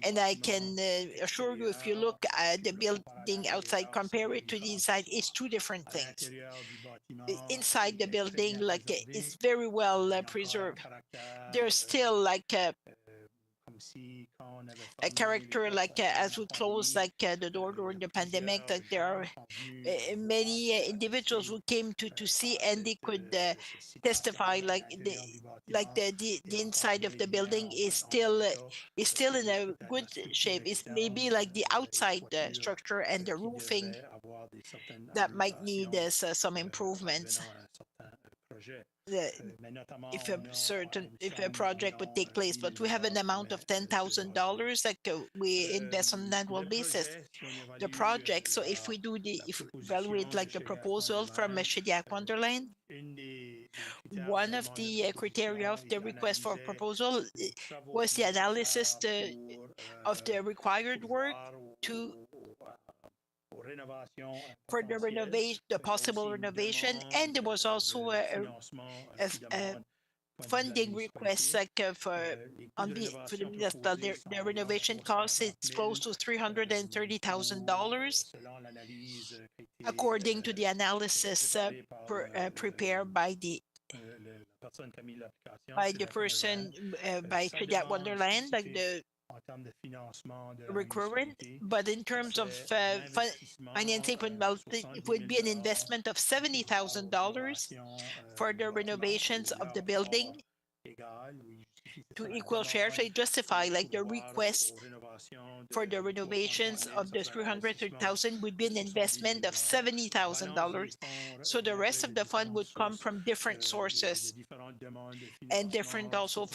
And I can assure you, if you look at the building outside, compare it to the inside, it's two different things. Inside the building, like it's very well preserved. There's still like a character, like as we close like the door during the pandemic, that there are many individuals who came to see, and they could testify like the inside of the building is still in a good shape. It's maybe like the outside structure and the roofing that might need some improvements. The, if a project would take place, but we have an amount of $10,000 that we invest on an annual basis. The project. So if we evaluate like the proposal from Shediac Wonderland, one of the criteria of the request for proposal was the analysis of the required work to for the renovation, the possible renovation, and there was also a funding request like for for the municipal. Their renovation cost is close to $330,000, according to the analysis prepared by the person by Shediac Wonderland, like the recurrent. But in terms of financing, it would be an investment of $70,000 for the renovations of the building to equal share. So it justify like the request for the renovations of the 330,000 would be an investment of $70,000. So the rest of the fund would come from different sources and different also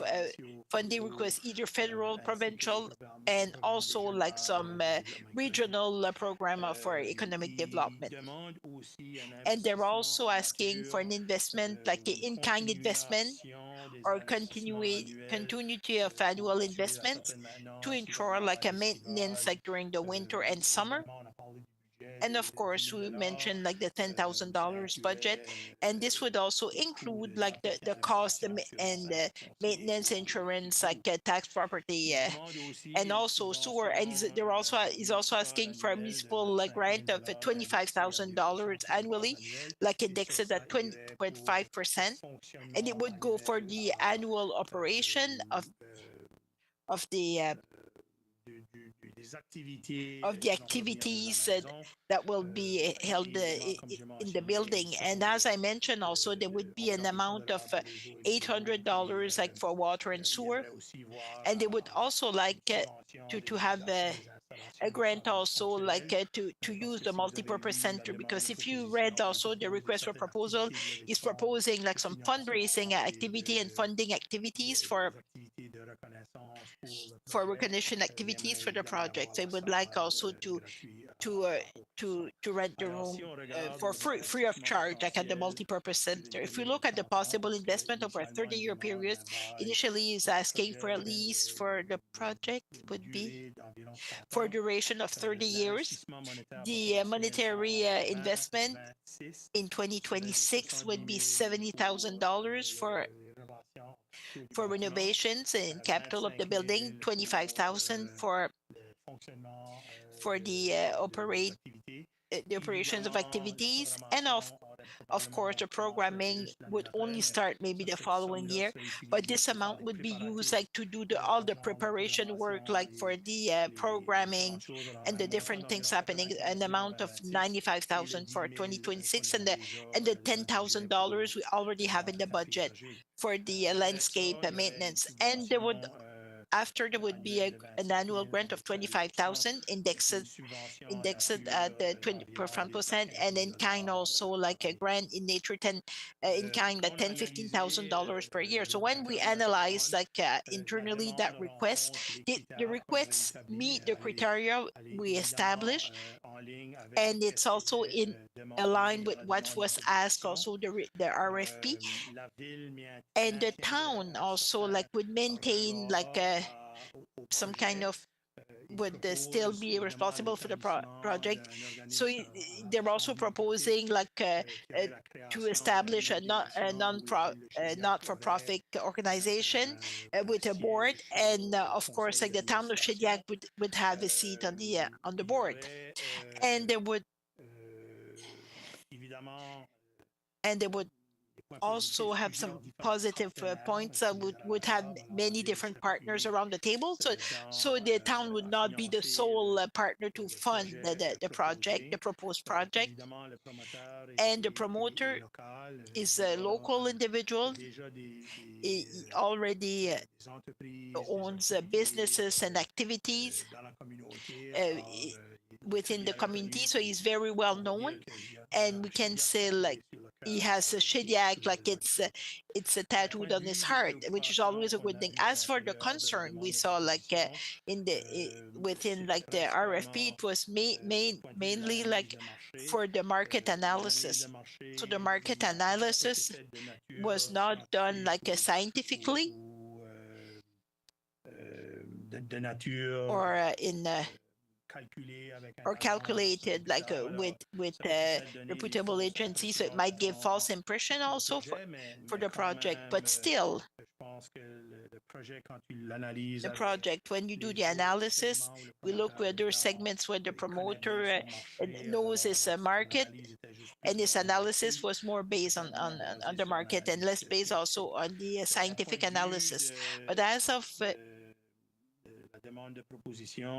funding requests, either federal, provincial, and also like some regional program for economic development. And they're also asking for an investment, like an in-kind investment or continuity of annual investments to ensure like a maintenance like during the winter and summer. And of course, we mentioned like the $10,000 budget, and this would also include like the cost and the maintenance, insurance, like tax, property, and also sewer. And they're also is also asking for a municipal grant of $25,000 annually, like indexed at 20.5%, and it would go for the annual operation of the activities that will be held in the building. And as I mentioned, also there would be an amount of $800 like for water and sewer, and they would also like to have a grant also like to use the multipurpose center, because if you read also the request for proposal is proposing like some fundraising activity and funding activities for recognition activities for the project. They would like also to rent the room for free of charge, like at the multipurpose center. If we look at the possible investment over a 30-year period, initially is asking for a lease for the project would be for a duration of 30 years. The monetary investment in 2026 would be $70,000 for renovations and capital of the building, 25,000 for the the operations of activities, and of course the programming would only start maybe the following year, but this amount would be used like to do all the preparation work, like for the programming and the different things happening. An amount of 95,000 for 2026, and the $10,000 we already have in the budget for the landscape maintenance. And there would be an annual grant of 25,000 indexed at the 20%, and in kind also like a grant in nature 10 in kind at $15,000 per year. So when we analyze like internally that request, the requests meet the criteria we established, and it's also in align with what was asked also the RFP. And the town also like would maintain like some kind of would still be responsible for the project. So they're also proposing like to establish a not-for-profit organization with a board, and of course, like the town of Shediac would have a seat on the board, and they would also have some positive points. Would have many different partners around the table, so the town would not be the sole partner to fund the project, the proposed project, and the promoter is a local individual. He already owns businesses and activities within the community, so he's very well known, and we can say like he has a Shediac, like it's tattooed on his heart, which is always a good thing. As for the concern we saw, like within like the RFP, it was mainly like for the market analysis. So the market analysis was not done like scientifically or calculated like with reputable agencies, so it might give false impression also for the project. But still, the project, when you do the analysis, we look whether segments where the promoter knows his market, and this analysis was more based on the market and less based also on the scientific analysis. But as of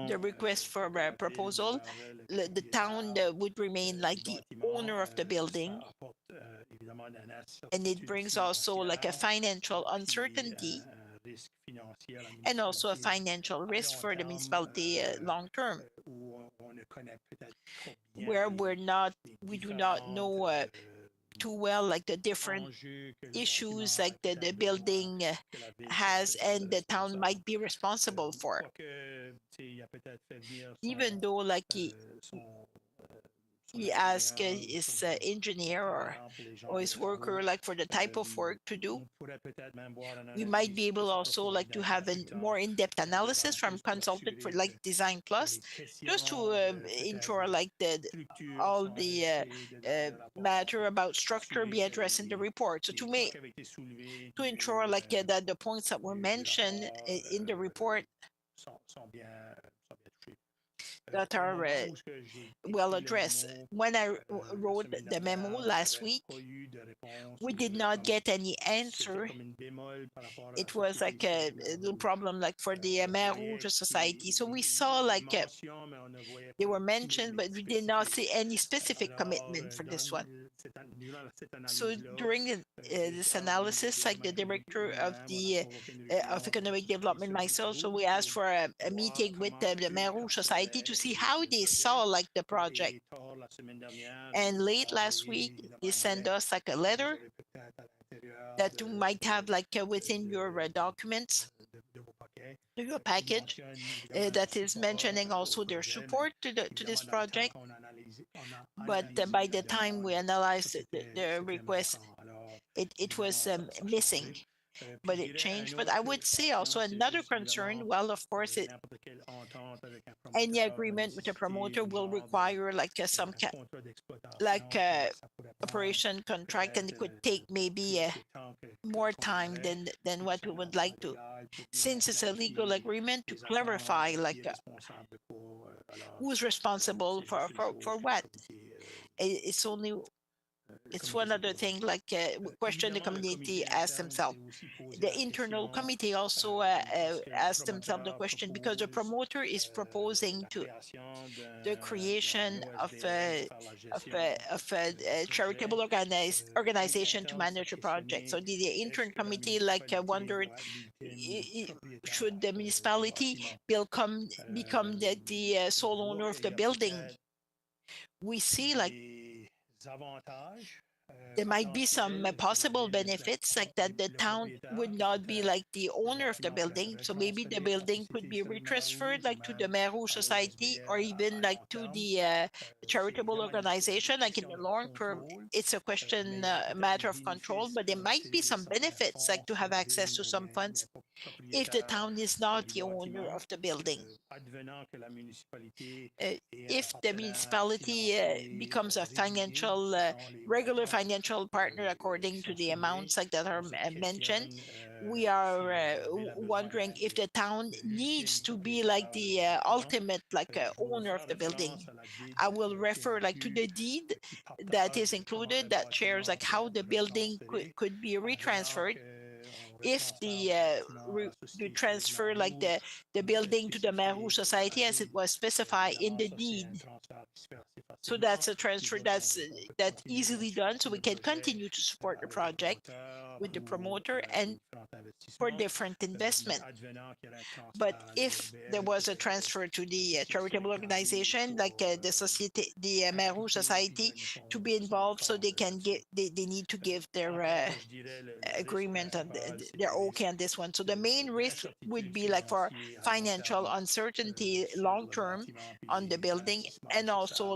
the request for a proposal, the town would remain like the owner of the building, and it brings also like a financial uncertainty and also a financial risk for the municipality long term, where we do not know too well like the different issues like the building has and the town might be responsible for, even though like he asked his engineer or his worker like for the type of work to do. We might be able also like to have a more in-depth analysis from consultant for like Design Plus, just to ensure like all the matter about structure be addressed in the report. So to ensure like that the points that were mentioned in the report that are well addressed. When I wrote the memo last week, we did not get any answer. It was like a little problem like for the Mer Rouge Society. So we saw like they were mentioned, but we did not see any specific commitment for this one. So during this analysis, like the director of the of economic development myself, so we asked for a meeting with the Mer Rouge Society to see how they saw like the project. And late last week, they sent us like a letter that you might have like within your documents, your package, that is mentioning also their support to this project. But by the time we analyzed the request, it was missing, but it changed. But I would say also another concern, well, of course, any agreement with the promoter will require like some operation contract, and it could take maybe more time than what we would like to, since it's a legal agreement, to clarify like who's responsible for what. It's one other thing, like question the community asked themselves. The internal committee also asked themselves the question, because the promoter is proposing to the creation of a charitable organization to manage the project. So the internal committee like wondered, should the municipality become the sole owner of the building? We see like there might be some possible benefits, like that the town would not be like the owner of the building. So maybe the building could be retransferred like to the Mer Rouge Society, or even like to the charitable organization. Like in the long term, it's a question, a matter of control, but there might be some benefits, like to have access to some funds if the town is not the owner of the building. if the municipality becomes a regular financial partner according to the amounts like that are mentioned, we are wondering if the town needs to be like the ultimate owner of the building. I will refer to the deed that is included that shares how the building could be retransferred if the transfer the building to the Mère Rouge Society as it was specified in the deed. So that's a transfer that's easily done, so we can continue to support the project with the promoter and for different investment. But if there was a transfer to the charitable organization like the Mère Rouge Society to be involved, so they can they need to give their agreement on their okay on this one. So the main risk would be for financial uncertainty long term on the building, and also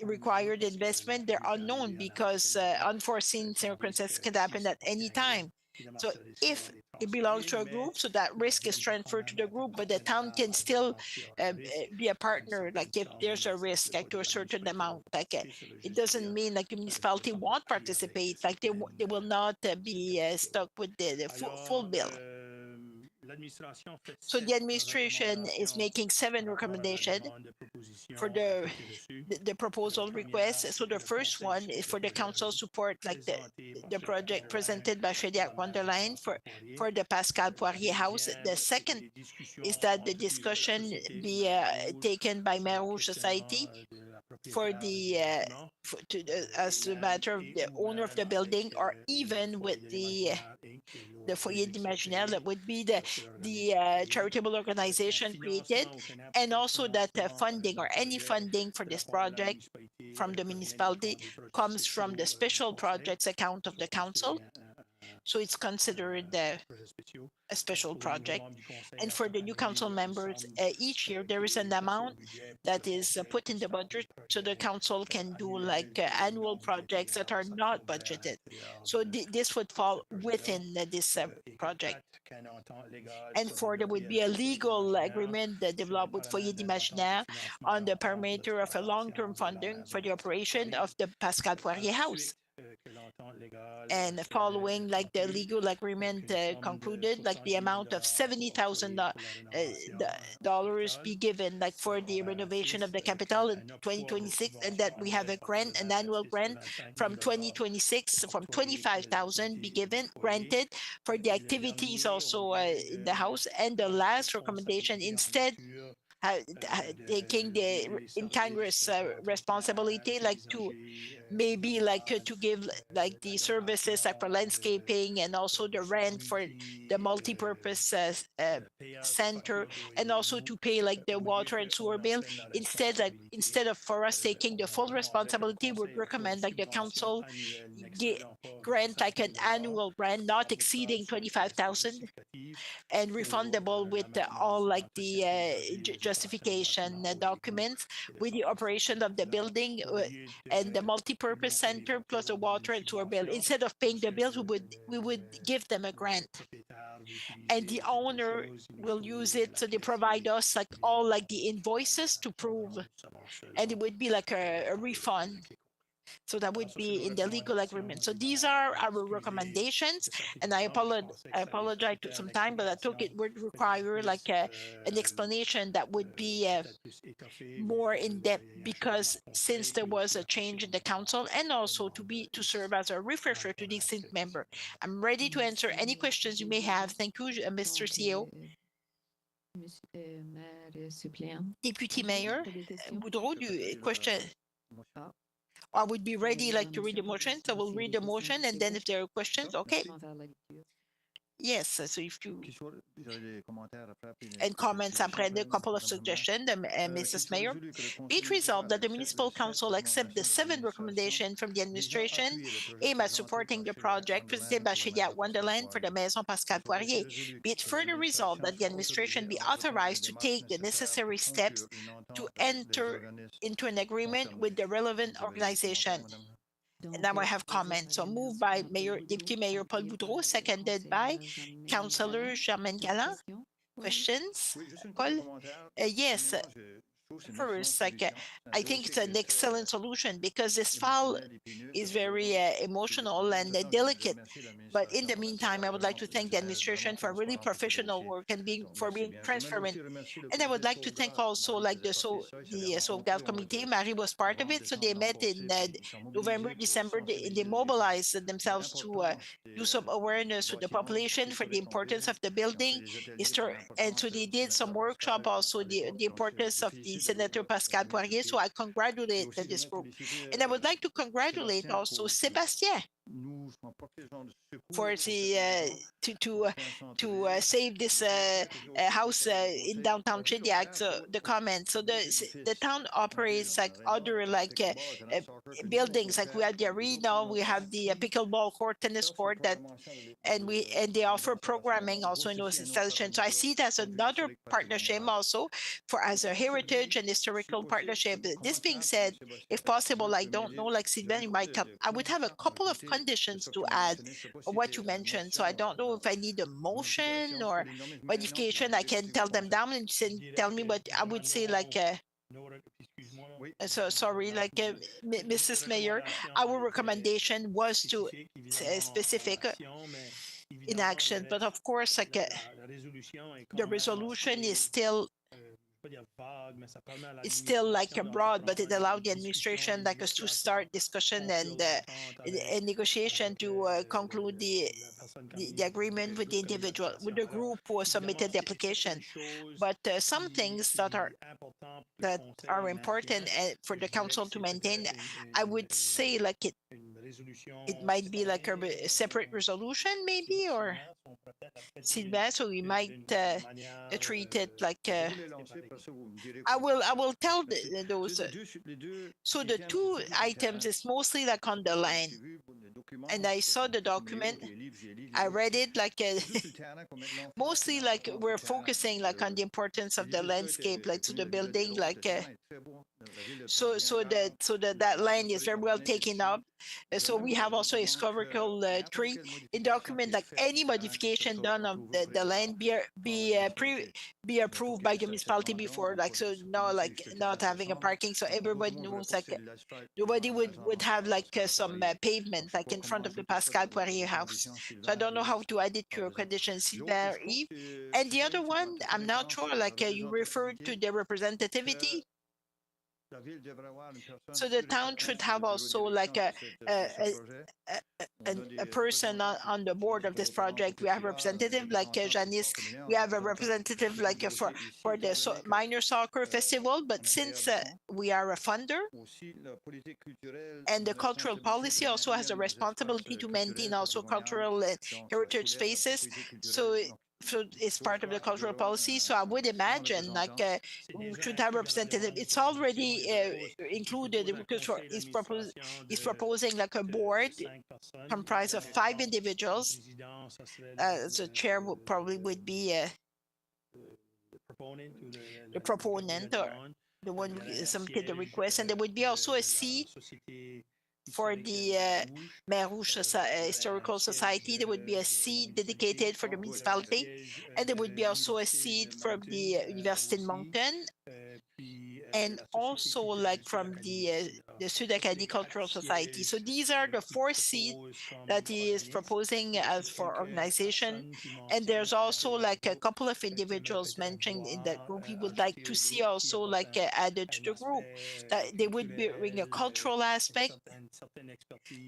required investment. They're unknown because unforeseen circumstances can happen at any time. So if it belongs to a group, so that risk is transferred to the group, but the town can still be a partner. If there's a risk to a certain amount, it doesn't mean the municipality won't participate. They will not be stuck with the full bill. So the administration is making 7 recommendations for the proposal request. So the first one is for the council support, the project presented by Shediac Wonderland for the Pascal Poirier House. The second is that the discussion be taken by Mère Rouge Society for as a matter of the owner of the building, or even with the Foyer d'Imaginaire, that would be the charitable organization created, and also that funding or any funding for this project from the municipality comes from the special projects account of the council. So it's considered a special project. And for the new council members, each year there is an amount that is put in the budget so the council can do annual projects that are not budgeted. So this would fall within this project. And there would be a legal agreement that developed with Foyer d'Imaginaire on the parameter of a long-term funding for the operation of the Pascal Poirier House. And following the legal agreement concluded, the amount of $70,000 be given for the renovation of the capital in 2026, and that we have an annual grant from 2026 from $25,000 be granted for the activities also in the house. And the last recommendation, instead taking the in Congress responsibility to maybe to give the services for landscaping and also the rent for the multi-purpose center, and also to pay the water and sewer bill. Instead of for us taking the full responsibility, would recommend the council grant an annual grant not exceeding $25,000 and refundable with all the justification documents with the operation of the building and the multi-purpose center plus the water and sewer bill. Instead of paying the bills, we would give them a grant, and the owner will use it. So they provide us all the invoices to prove, and it would be a refund. So that would be in the legal agreement. So these are our recommendations, and I apologize to some time, but I took it would require an explanation that would be more in depth, because since there was a change in the council, and also to serve as a refresher to the existing member. I'm ready to answer any questions you may have. Thank you, Mr. CEO. Deputy Mayor Boudreau, question? I would be ready to read the motion. So we'll read the motion, and then if there are questions, okay. Yes, so if you and comments après a couple of suggestions, Mrs. Mayor. Be it resolved that the Municipal Council accept the 7 recommendations from the administration aimed at supporting the project presented by Shediac Wonderland for the Maison Pascal Poirier. Be it further resolved that the administration be authorized to take the necessary steps to enter into an agreement with the relevant organization. And now I have comments. So moved by Deputy Mayor Paul Boudreau, seconded by Councillor Germaine Galland. questions? Paul? Yes. First, I think it's an excellent solution because this file is very emotional and delicate. But in the meantime, I would like to thank the administration for really professional work and being transparent. And I would like to thank also like the Sauvegarde Committee. Marie was part of it, so they met in November, December. They mobilized themselves to do some awareness with the population for the importance of the building. And so they did some workshop also the importance of the Senator Pascal Poirier. So I congratulate this group. And I would like to congratulate also Sébastien for the to save this house in downtown Chediac. So the comment. So the town operates like other buildings. Like we have the arena, we have the pickleball court, tennis court and they offer programming also in those installations. So I see it as another partnership also for as a heritage and historical partnership. This being said, if possible, I don't know, like Sylvain, you might come. I would have a couple of conditions to add what you mentioned. So I don't know if I need a motion or modification. I can tell them down and tell me what I would say so sorry, Mrs. Mayor, our recommendation was to specific in action, but of course, the resolution is still it's still broad, but it allowed the administration us to start discussion and negotiation to conclude the agreement with the individual, with the group who submitted the application. But some things that are important for the council to maintain, I would say it might be a separate resolution maybe, or Sylvain, so we might treat it I will tell those. So the two items is mostly on the line, and I saw the document. I read it mostly we're focusing on the importance of the landscape, to the building, that line is very well taken up. So we have also a historical tree in document, any modification done of the land be approved by the municipality before, so no, not having a parking, so everybody knows nobody would have some pavement in front of the Pascal Poirier house. So I don't know how to add it to your conditions there, Yves. And the other one, I'm not sure, you referred to the representativity. So the town should have also a person on the board of this project. We have a representative Janice. We have a representative for the minor soccer festival. But since we are a funder, and the cultural policy also has a responsibility to maintain also cultural heritage spaces. So it's part of the cultural policy. So I would imagine we should have representative. It's already included because he's proposing a board comprised of 5 individuals. The chair would be the proponent or the one who submitted the request, and there would be also a seat for the Mer Rouge Historical Society. There would be a seat dedicated for the municipality, and there would be also a seat from the Université de Moncton, and also from the Sud Acadie Cultural Society. So these are the 4 seats that he is proposing as for organization. And there's also a couple of individuals mentioned in that group he would like to see also added to the group, that they would bring a cultural aspect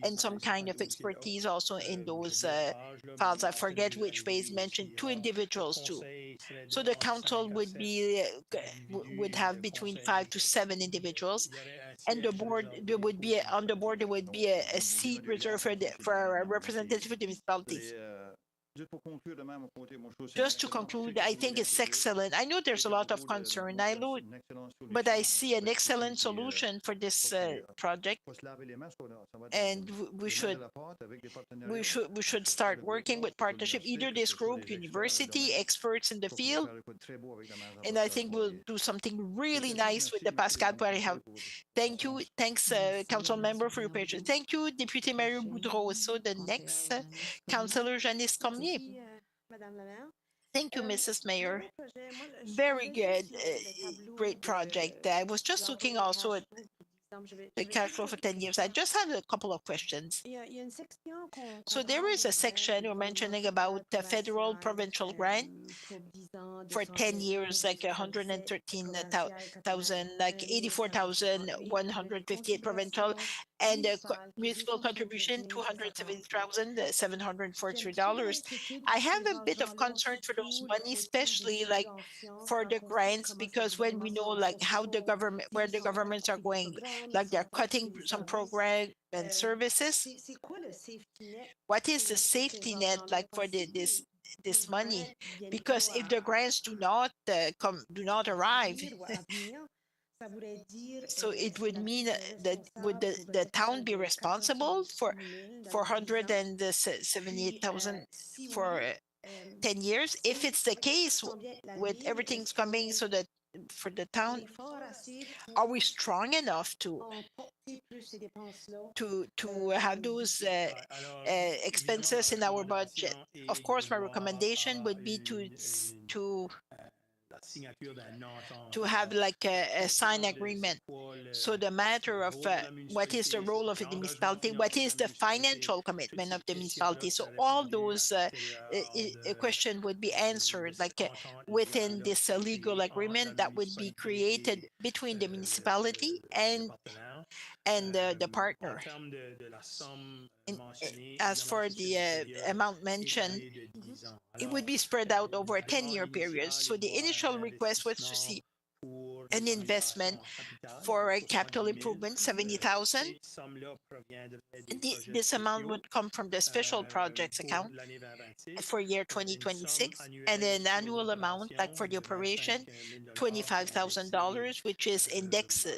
and some kind of expertise also in those files. I forget which phase mentioned 2 individuals too. So the council would have between 5 to 7 individuals, and the board there would be a seat reserved for a representative of the municipalities. Just to conclude, I think it's excellent. I know there's a lot of concern, but I see an excellent solution for this project, and we should start working with partnership, either this group, university, experts in the field, and I think we'll do something really nice with the Pascal Poirier House. Thank you. Thanks, council member, for your patience. Thank you, Deputy Mayor Boudreau. So the next, Councillor Janice Cormier. Thank you, Mrs. Mayor. Very good. Great project. I was just looking also at the cash flow for 10 years. I just had a couple of questions. So there is a section you're mentioning about the federal provincial grant for 10 years, like 113,000, like 84,158 provincial, and municipal contribution $270,743. I have a bit of concern for those money, especially like for the grants, because when we know like how the government, where the governments are going, like they're cutting some program and services. What is the safety net like for this money? Because if the grants do not arrive, so it would mean that would the town be responsible for 478,000 for 10 years? If it's the case with everything's coming, so that for the town, are we strong enough to have those expenses in our budget? Of course, my recommendation would be to have like a signed agreement. So the matter of what is the role of the municipality, what is the financial commitment of the municipality. So all those question would be answered like within this legal agreement that would be created between the municipality and the partner. As for the amount mentioned, it would be spread out over a 10-year period. So the initial request was to see an investment for a capital improvement, 70,000. This amount would come from the special projects account for year 2026, and an annual amount like for the operation, $25,000, which is indexed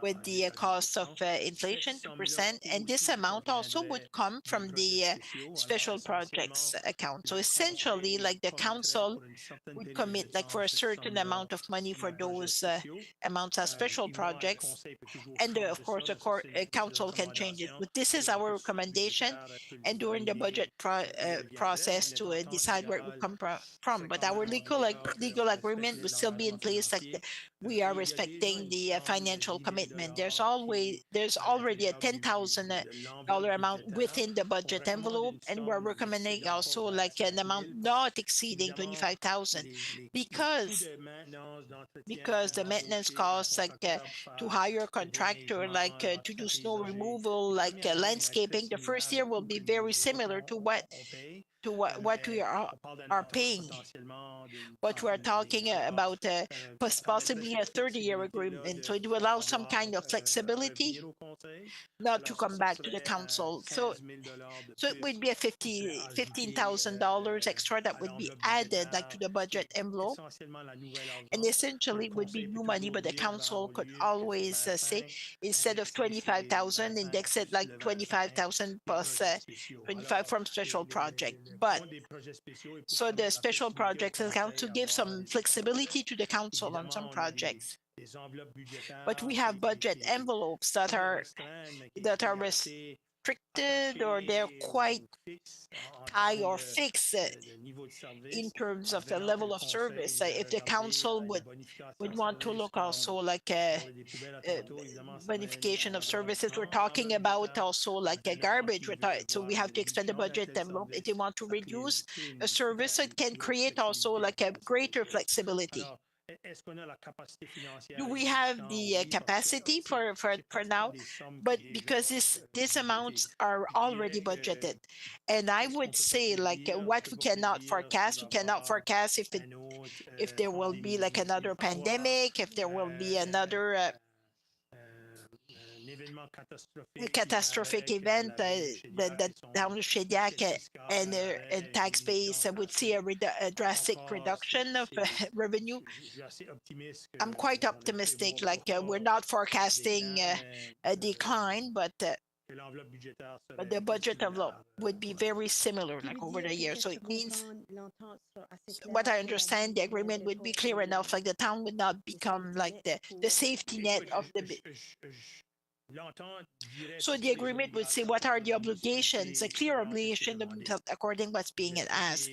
with the cost of inflation, 2%. And this amount also would come from the special projects account. So essentially, like the council would commit like for a certain amount of money for those amounts as special projects. And of course, the council can change it. But this is our recommendation, and during the budget process to decide where it would come from. But our legal agreement would still be in place, like we are respecting the financial commitment. There's already a $10,000 amount within the budget envelope, and we're recommending also like an amount not exceeding 25,000, because the maintenance costs, like to hire a contractor, like to do snow removal, like landscaping, the first year will be very similar to what we are paying. What we're talking about possibly a 30-year agreement. So it will allow some kind of flexibility not to come back to the council. So it would be a $15,000 extra that would be added like to the budget envelope. And essentially would be new money, but the council could always say, instead of 25,000, index it like 25,000 plus 25 from special project. But so the special projects account to give some flexibility to the council on some projects. But we have budget envelopes that are restricted, or they're quite high or fixed in terms of the level of service. If the council would want to look also like a bonification of services, we're talking about also like a garbage. So we have to expand the budget envelope. If they want to reduce a service, it can create also like a greater flexibility. Do we have the capacity for now? But because these amounts are already budgeted, and I would say like what we cannot forecast if there will be like another pandemic, if there will be another catastrophic event that down Shediac and tax base would see a drastic reduction of revenue. I'm quite optimistic. Like we're not forecasting a decline, but the budget envelope would be very similar like over the year. So it means, what I understand, the agreement would be clear enough, like the town would not become like the safety net of the So the agreement would say what are the obligations, a clear obligation according to what's being asked.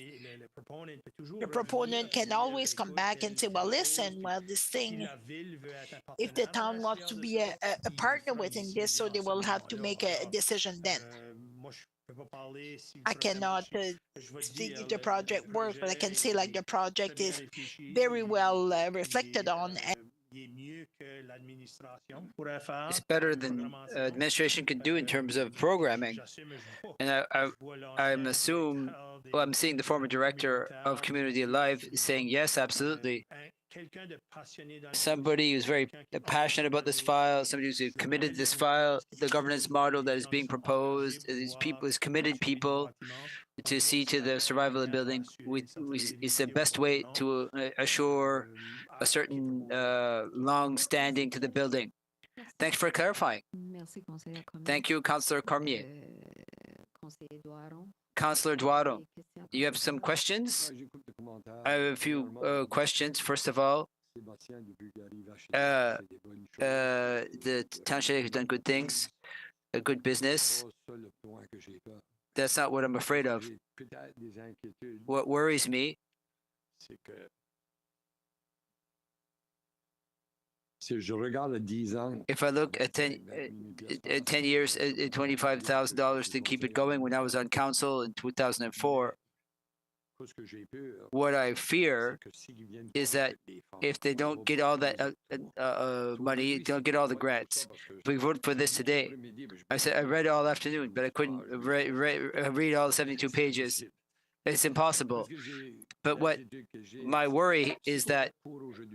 The proponent can always come back and say, well, listen, well, this thing, if the town wants to be a partner within this, so they will have to make a decision then. I cannot see if the project works, but I can say like the project is very well reflected on. It's better than administration can do in terms of programming. And I'm seeing the former director of Community Alive saying, yes, absolutely. Somebody who's very passionate about this file, somebody who's committed to this file, the governance model that is being proposed, these people, is committed people to see to the survival of the building. It's the best way to assure a certain long standing to the building. Thanks for clarifying. Thank you, Councillor Cormier. Councillor Duaro, you have some questions? I have a few questions. First of all, the township has done good things, a good business. That's not what I'm afraid of. What worries me if I look at 10 years, $25,000 to keep it going when I was on council in 2004, what I fear is that if they don't get all that money, they don't get all the grants. If we vote for this today, I read it all afternoon, but I couldn't read all 72 pages. It's impossible. But what my worry is that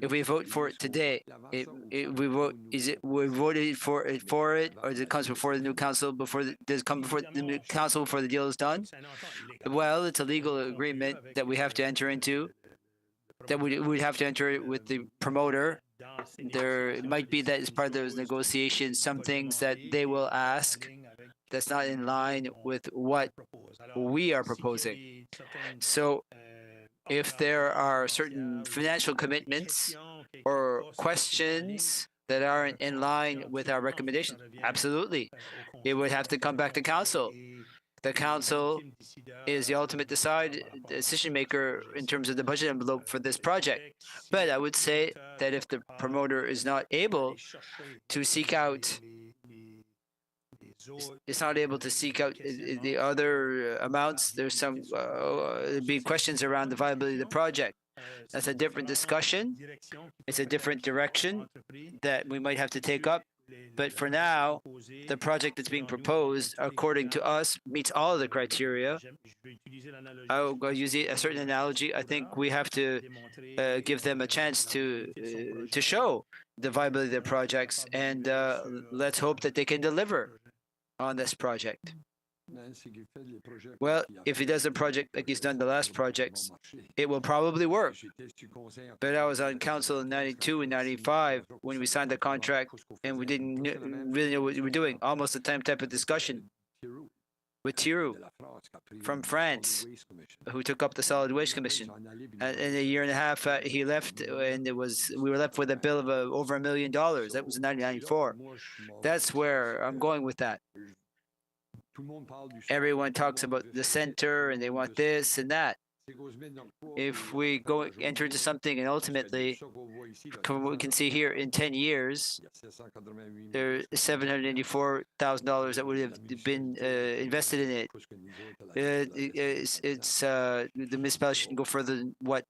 if we vote for it today, we voted for it, or does it come before the new council? Does it come before the new council before the deal is done? Well, it's a legal agreement that we have to enter into. That we'd have to enter it with the promoter. There might be that as part of those negotiations, some things that they will ask that's not in line with what we are proposing. So if there are certain financial commitments or questions that aren't in line with our recommendation, absolutely, it would have to come back to council. The council is the ultimate decision maker in terms of the budget envelope for this project. But I would say that if the promoter is not able to seek out the other amounts, there's some be questions around the viability of the project. That's a different discussion. It's a different direction that we might have to take up. But for now, the project that's being proposed, according to us, meets all of the criteria. I'll use a certain analogy. I think we have to give them a chance to show the viability of their projects, and let's hope that they can deliver on this project. Well, if he does a project like he's done the last projects, it will probably work. But I was on council in 92 and 95 when we signed the contract, and we didn't really know what we were doing. Almost the same type of discussion with Thiroux from France, who took up the Solid Waste Commission. And in a year and a half, he left, and we were left with a bill of over $1 million. That was in 1994. That's where I'm going with that. Everyone talks about the center, and they want this and that. If we enter into something, and ultimately, we can see here in 10 years, there's $784,000 that would have been invested in it. The municipality shouldn't go further than what.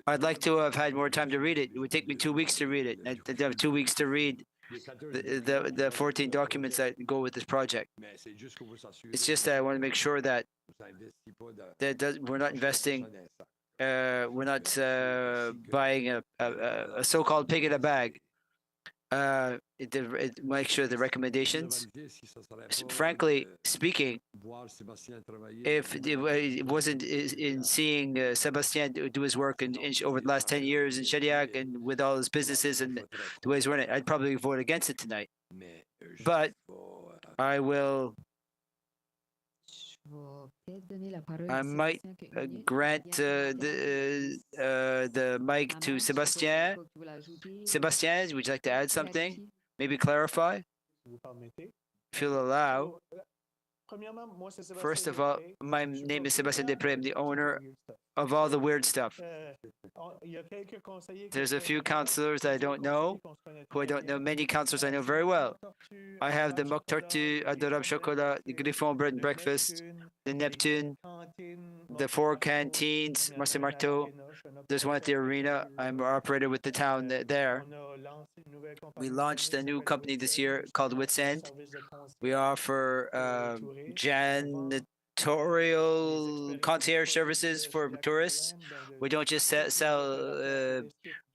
I'd like to have had more time to read it. It would take me 2 weeks to read it. I'd have 2 weeks to read the 14 documents that go with this project. It's just that I want to make sure that we're not investing, we're not buying a so-called pig in a bag. Make sure the recommendations, frankly speaking, if it wasn't in seeing Sébastien do his work over the last 10 years in Shediac and with all his businesses and the way he's running it, I'd probably vote against it tonight. But I might grant the mic to Sébastien. Sébastien, would you like to add something? maybe clarify, if you'll allow. First of all, my name is Sébastien Després. I'm the owner of all the weird stuff. There's a few counselors I don't know, who I don't know. Many counselors I know very well. I have the Mock Tortue, Adorable Chocolat, the Griffon Bread and Breakfast, the Neptune, the 4 canteens, Marcel Marteau. There's one at the arena. I'm operator with the town there. We launched a new company this year called Wits End. We offer janitorial concierge services for tourists. We don't just sell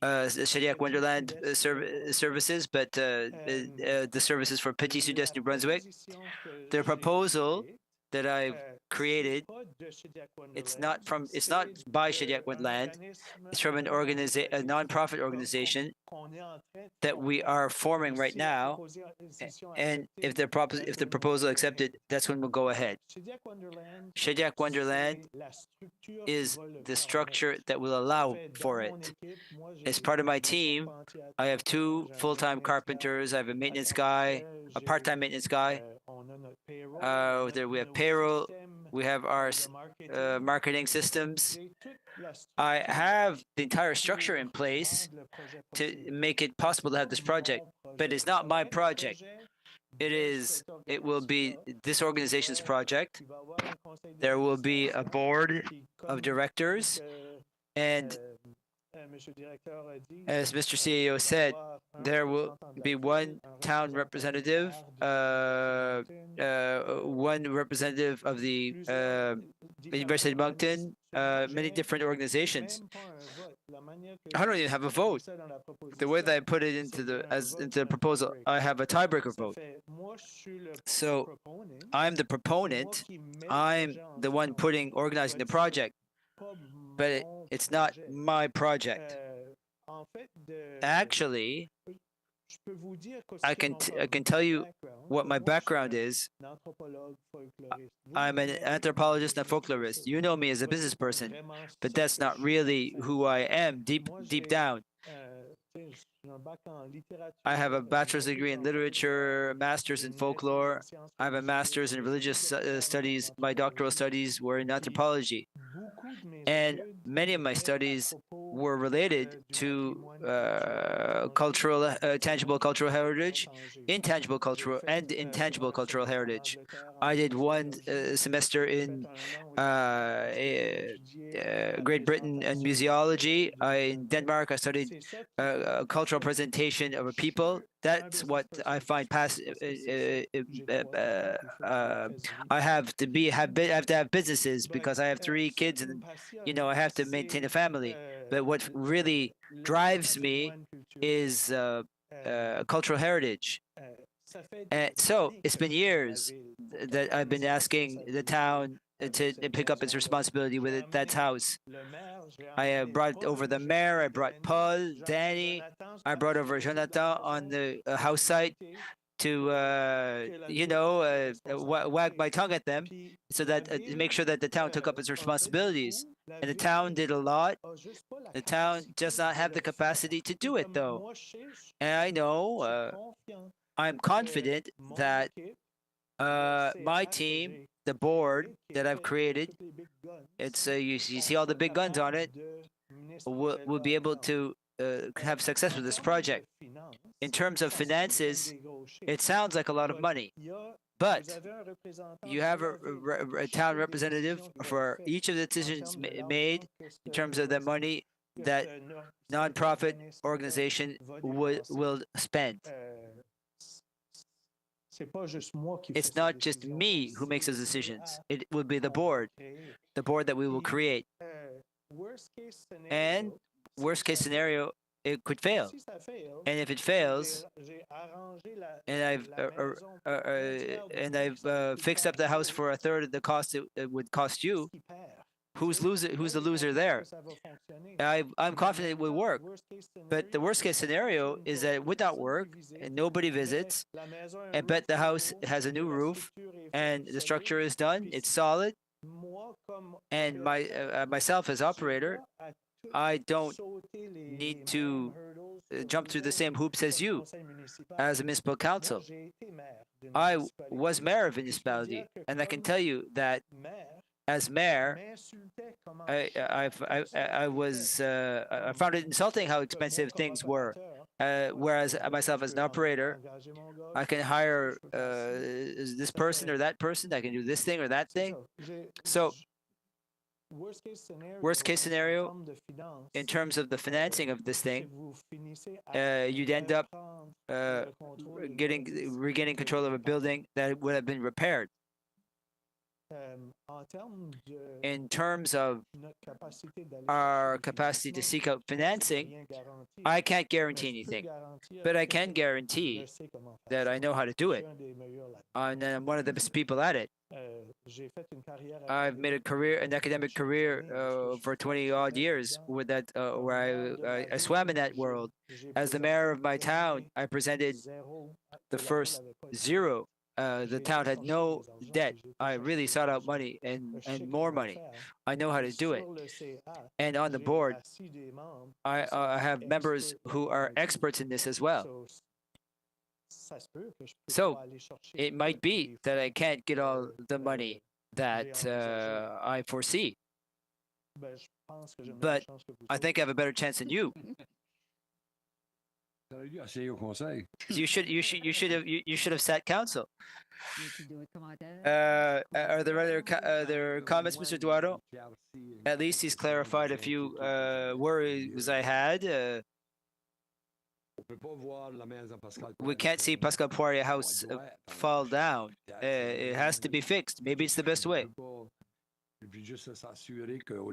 Shediac Wonderland services, but the services for Petit Sud-Est New Brunswick. The proposal that I've created, it's not by Shediac Wonderland. It's from a non-profit organization that we are forming right now, and if the proposal accepted, that's when we'll go ahead. Shediac Wonderland is the structure that will allow for it. As part of my team, I have 2 full-time carpenters. I have a maintenance guy, a part-time maintenance guy. There we have payroll. We have our marketing systems. I have the entire structure in place to make it possible to have this project, but it's not my project. It will be this organization's project. There will be a board of directors, and as Mr. CEO said, there will be one town representative, one representative of the University of Moncton, many different organizations. I don't even have a vote. The way that I put it into the proposal, I have a tiebreaker vote. So I'm the proponent. I'm the one organizing the project, but it's not my project. Actually, I can tell you what my background is. I'm an anthropologist and a folklorist. You know me as a business person, but that's not really who I am deep down. I have a bachelor's degree in literature, a master's in folklore. I have a master's in religious studies. My doctoral studies were in anthropology. And many of my studies were related to tangible cultural heritage, intangible cultural and intangible cultural heritage. I did one semester in Great Britain and museology. In Denmark, I studied cultural presentation of a people. That's what I find I have to have businesses because I have 3 kids, and I have to maintain a family. But what really drives me is cultural heritage. So it's been years that I've been asking the town to pick up its responsibility with that house. I brought over the mayor, I brought Paul, Danny, I brought over Jonathan on the house site to, wag my tongue at them so that to make sure that the town took up its responsibilities. And the town did a lot. The town does not have the capacity to do it, though. And I know, I'm confident that my team, the board that I've created, it's you see all the big guns on it, will be able to have success with this project. In terms of finances, it sounds like a lot of money, but you have a town representative for each of the decisions made in terms of the money that nonprofit organization will spend. It's not just me who makes those decisions. It will be the board that we will create. And worst case scenario, it could fail. And if it fails, and I've fixed up the house for a third of the cost it would cost you, who's the loser there? I'm confident it will work. But the worst case scenario is that it would not work and nobody visits. But the house has a new roof and the structure is done. It's solid. And myself as operator, I don't need to jump through the same hoops as you as a municipal council. I was mayor of a municipality, and I can tell you that as mayor, I found it insulting how expensive things were. Whereas myself as an operator, I can hire this person or that person. I can do this thing or that thing. So, worst case scenario, in terms of the financing of this thing, you'd end up regaining control of a building that would have been repaired. In terms of our capacity to seek out financing, I can't guarantee anything, but I can guarantee that I know how to do it, and I'm one of the best people at it. I've made an academic career for 20-odd years with that, where I swam in that world. As the mayor of my town, I presented the first zero. The town had no debt. I really sought out money and more money. I know how to do it. And on the board, I have members who are experts in this as well. So it might be that I can't get all the money that I foresee, but I think I have a better chance than you. You should have sat council. Are there other comments, Mr. Duardo? At least he's clarified a few worries I had. We can't see Pascal Poirier House fall down. It has to be fixed. Maybe it's the best way.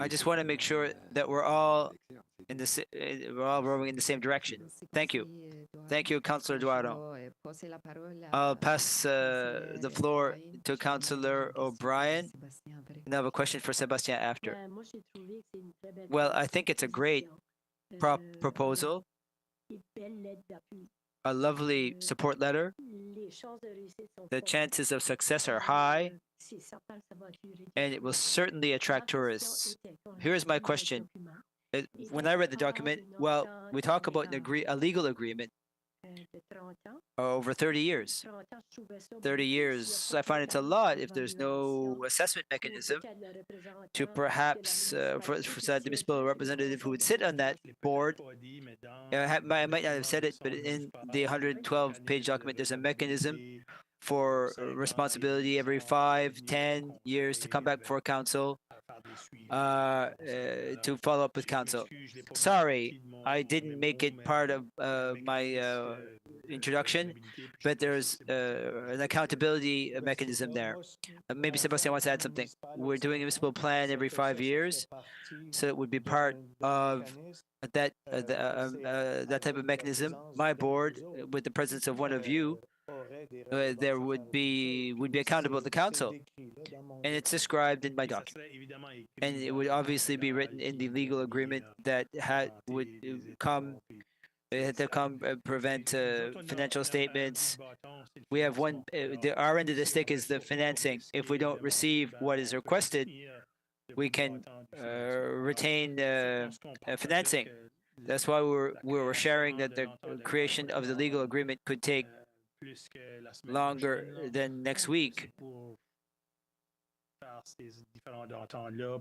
I just want to make sure that we're all rowing in the same direction. Thank you. Thank you, Councillor Duardo. I'll pass the floor to Councillor O'Brien, and I have a question for Sebastien after. Well, I think it's a great proposal, a lovely support letter. The chances of success are high, and it will certainly attract tourists. Here's my question. When I read the document, well, we talk about a legal agreement over 30 years. 30 years, I find it's a lot if there's no assessment mechanism to perhaps, for the municipal representative who would sit on that board. I might not have said it, but in the 112-page document, there's a mechanism for responsibility every 5-10 years to come back before council to follow up with council. Sorry, I didn't make it part of my introduction, but there's an accountability mechanism there. Maybe Sebastian wants to add something. We're doing a municipal plan every 5 years, so it would be part of that type of mechanism. My board, with the presence of one of you, there would be accountable to the council, and it's described in my document, and it would obviously be written in the legal agreement that would come prevent financial statements. We have our end of the stick is the financing. If we don't receive what is requested, we can retain financing. That's why we were sharing that the creation of the legal agreement could take longer than next week.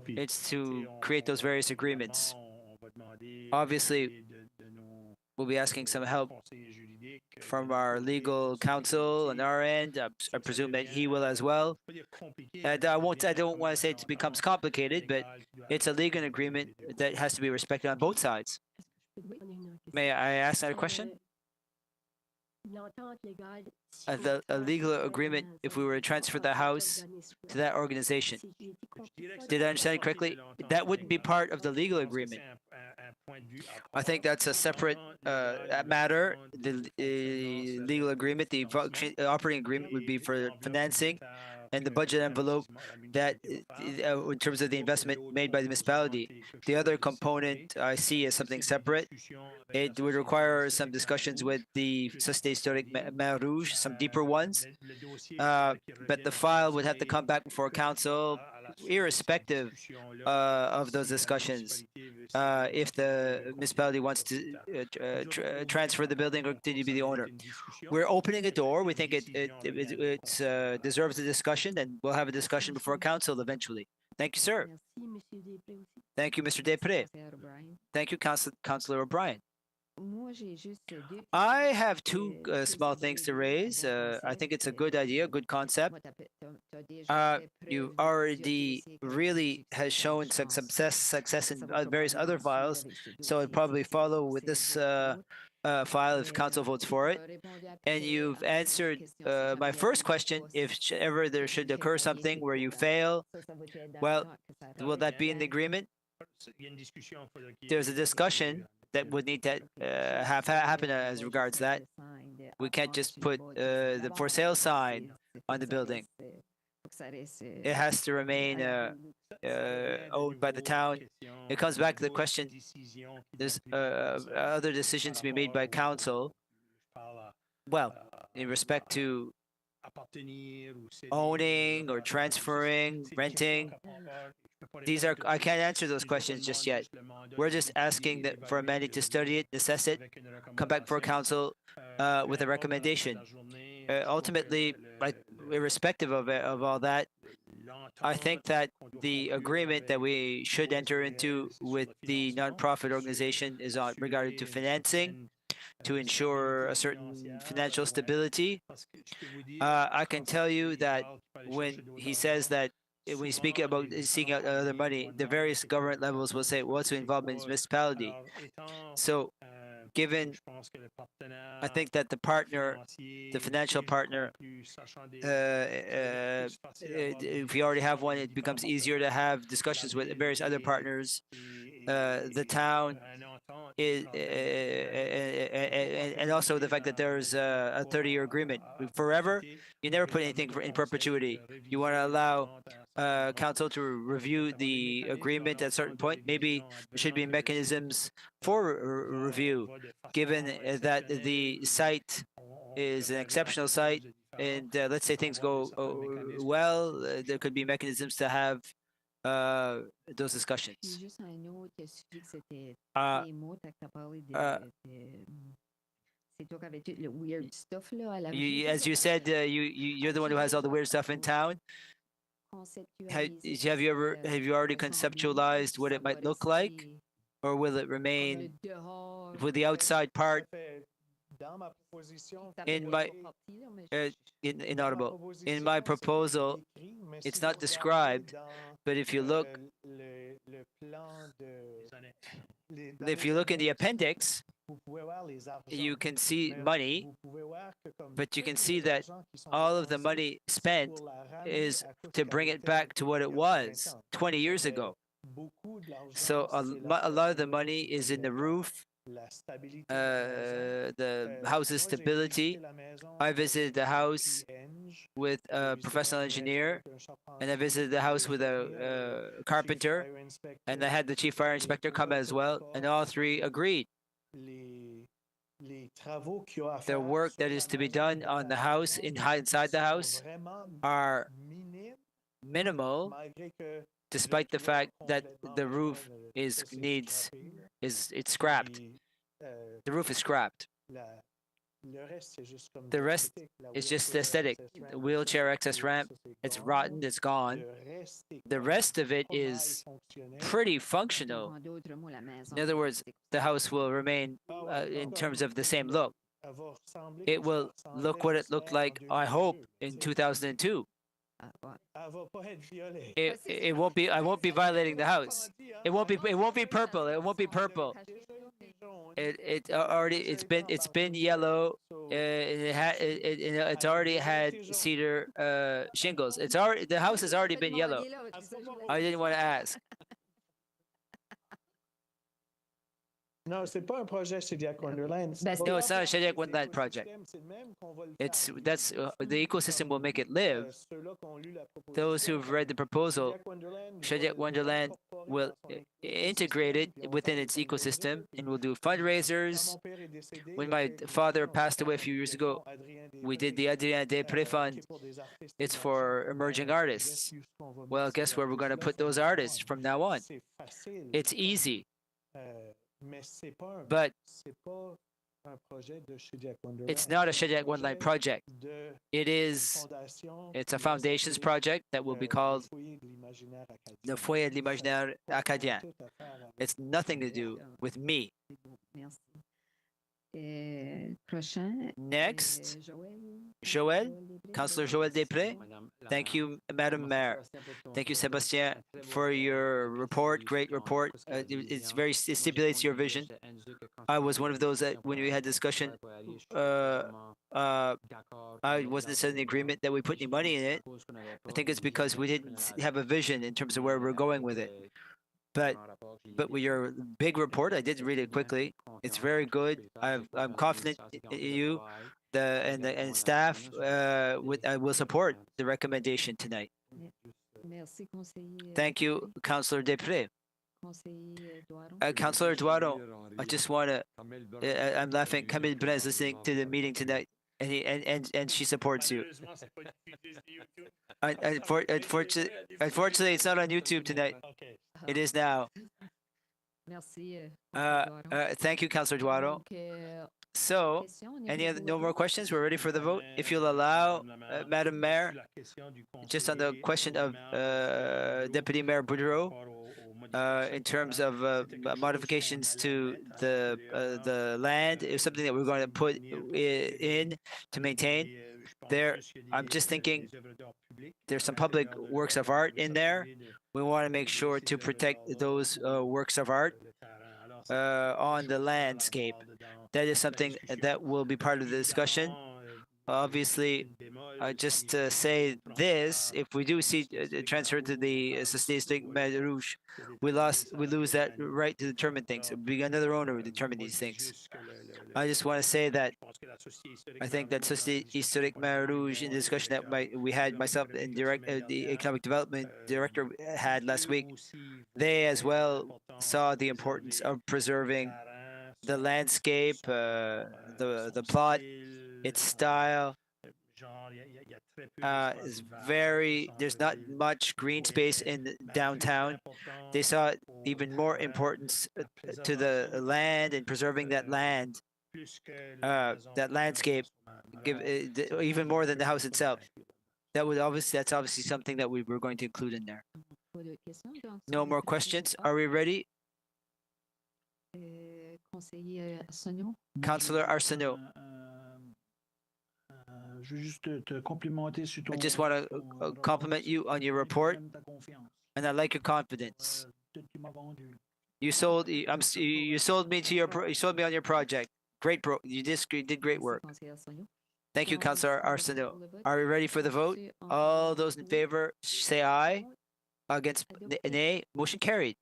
It's to create those various agreements. Obviously, we'll be asking some help from our legal counsel on our end. I presume that he will as well. And I don't want to say it becomes complicated, but it's a legal agreement that has to be respected on both sides. May I ask another question? A legal agreement, if we were to transfer the house to that organization. Did I understand it correctly? That wouldn't be part of the legal agreement. I think that's a separate matter. The legal agreement, the operating agreement would be for financing, and the budget envelope that in terms of the investment made by the municipality. The other component I see as something separate. It would require some discussions with the Société Historique Mer Rouge, some deeper ones, but the file would have to come back before council irrespective of those discussions, if the municipality wants to transfer the building or continue to be the owner. We're opening a door. We think it deserves a discussion, and we'll have a discussion before council eventually. Thank you, sir. Thank you, Mr. Desprez. Thank you, Councillor O'Brien. I have two small things to raise. I think it's a good idea, good concept. You already really has shown some success in various other files, so I'd probably follow with this file if council votes for it. And you've answered my first question, if ever there should occur something where you fail, well, will that be in the agreement? There's a discussion that would need to happen as regards that. We can't just put the for sale sign on the building. It has to remain owned by the town. It comes back to the question, there's other decisions to be made by council. Well, in respect to owning or transferring, renting, these are, I can't answer those questions just yet. We're just asking that for a mandate to study it, assess it, come back for council with a recommendation. Ultimately, irrespective of all that, I think that the agreement that we should enter into with the nonprofit organization is on regarding to financing, to ensure a certain financial stability. I can tell you that when he says that when you speak about seeking out other money, the various government levels will say, what's the involvement in municipality? So given, I think that the partner, the financial partner, if we already have one, it becomes easier to have discussions with various other partners. The town is, and also the fact that there's a 30-year agreement. Forever, you never put anything in perpetuity. You want to allow council to review the agreement at a certain point. Maybe there should be mechanisms for review, given that the site is an exceptional site, and let's say things go well, there could be mechanisms to have those discussions. As you said, you're the one who has all the weird stuff in town. Have you already conceptualized what it might look like, or will it remain with the outside part? In my inaudible. In my proposal, it's not described, but if you look in the appendix, you can see money, but you can see that all of the money spent is to bring it back to what it was 20 years ago. So a lot of the money is in the roof, the house's stability. I visited the house with a professional engineer, and I visited the house with a carpenter, and I had the chief fire inspector come as well, and all three agreed. The work that is to be done on the house, inside the house, are minimal, despite the fact that the roof is scrapped. The roof is scrapped. The rest is just aesthetic. The wheelchair access ramp, it's rotten, it's gone. The rest of it is pretty functional. In other words, the house will remain in terms of the same look. It will look what it looked like, I hope, in 2002. It won't be. I won't be violating the house. It won't be. It won't be purple. It won't be purple. It's been yellow. It's already had cedar shingles. The house has already been yellow. I didn't want to ask. Non, c'est pas un projet Shediac Wonderland. No, it's not a Shediac Wonderland project. That's the ecosystem will make it live. Those who've read the proposal, Shediac Wonderland will integrate it within its ecosystem and will do fundraisers. When my father passed away a few years ago, we did the Adrien Desprez Fund. It's for emerging artists. Well, guess where we're going to put those artists from now on? It's easy. But it's not a Shediac Wonderland project. It's a foundation's project that will be called the Foyer de l'Imaginaire Acadien. It's nothing to do with me. Next, Joël, Councillor Joël Desprez. Thank you, Madam Mayor. Thank you, Sébastien, for your report. Great report. It stipulates your vision. I was one of those that when we had discussion, I wasn't necessarily in agreement that we put any money in it. I think it's because we didn't have a vision in terms of where we're going with it. But with your big report, I did read it quickly. It's very good. I'm confident in you, and staff. I will support the recommendation tonight. Thank you, Councillor Desprez. Councillor Eduardo, I just want to. I'm laughing. Camille Brun is listening to the meeting tonight, and she supports you. Unfortunately, it's not on YouTube tonight. It is now. Thank you, Councillor Eduardo. So, no more questions? We're ready for the vote. If you'll allow, Madam Mayor, just on the question of Deputy Mayor Boudreau, in terms of modifications to the land, is something that we're going to put in to maintain. I'm just thinking there's some public works of art in there. We want to make sure to protect those works of art on the landscape. That is something that will be part of the discussion. Obviously, just to say this, if we do see transfer to the Société Mer Rouge, we lose that right to determine things. It would be another owner who determine these things. I just want to say that I think that Société Historique Mer Rouge, in the discussion that we had, myself and the economic development director had last week, they as well saw the importance of preserving the landscape, the plot, its style. There's not much green space in downtown. They saw even more importance to the land and preserving that land, that landscape, even more than the house itself. That's obviously something that we were going to include in there. No more questions. Are we ready? Councillor Arsenault. I just want to compliment you on your report, and I like your confidence. You sold me on your project. You did great work. Thank you, Councillor Arsenault. Are we ready for the vote? All those in favor say aye. Against nay. Motion carried.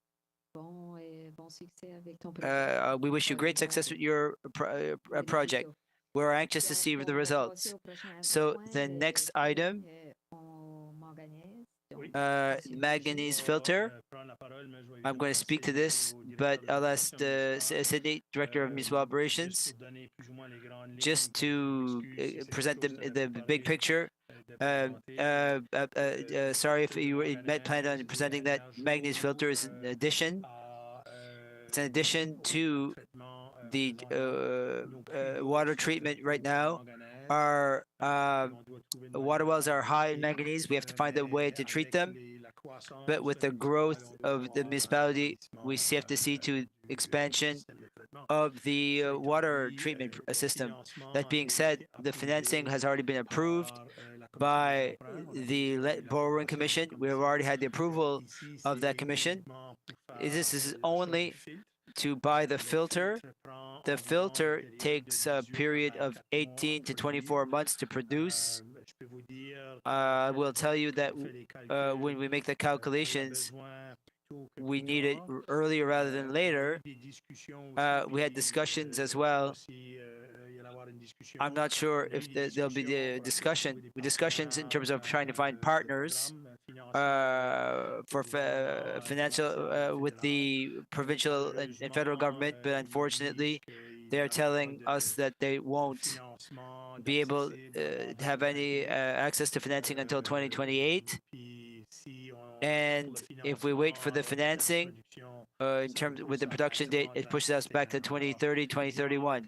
We wish you great success with your project. We're anxious to see the results. So the next item, manganese filter. I'm going to speak to this, but I'll ask the Sydney, Director of Municipal Operations, just to present the big picture. Sorry if you planned on presenting that. Manganese filter is an addition. It's an addition to the water treatment right now. Our water wells are high in manganese. We have to find a way to treat them. But with the growth of the municipality, we have to see to expansion of the water treatment system. That being said, the financing has already been approved by the Borrowing Commission. We have already had the approval of that commission. This is only to buy the filter. The filter takes a period of 18 to 24 months to produce. I will tell you that when we make the calculations, we need it earlier rather than later. We had discussions as well. I'm not sure if there'll be discussions in terms of trying to find partners for financial with the provincial and federal government, but unfortunately, they are telling us that they won't be able to have any access to financing until 2028. And if we wait for the financing, in terms with the production date, it pushes us back to 2030, 2031.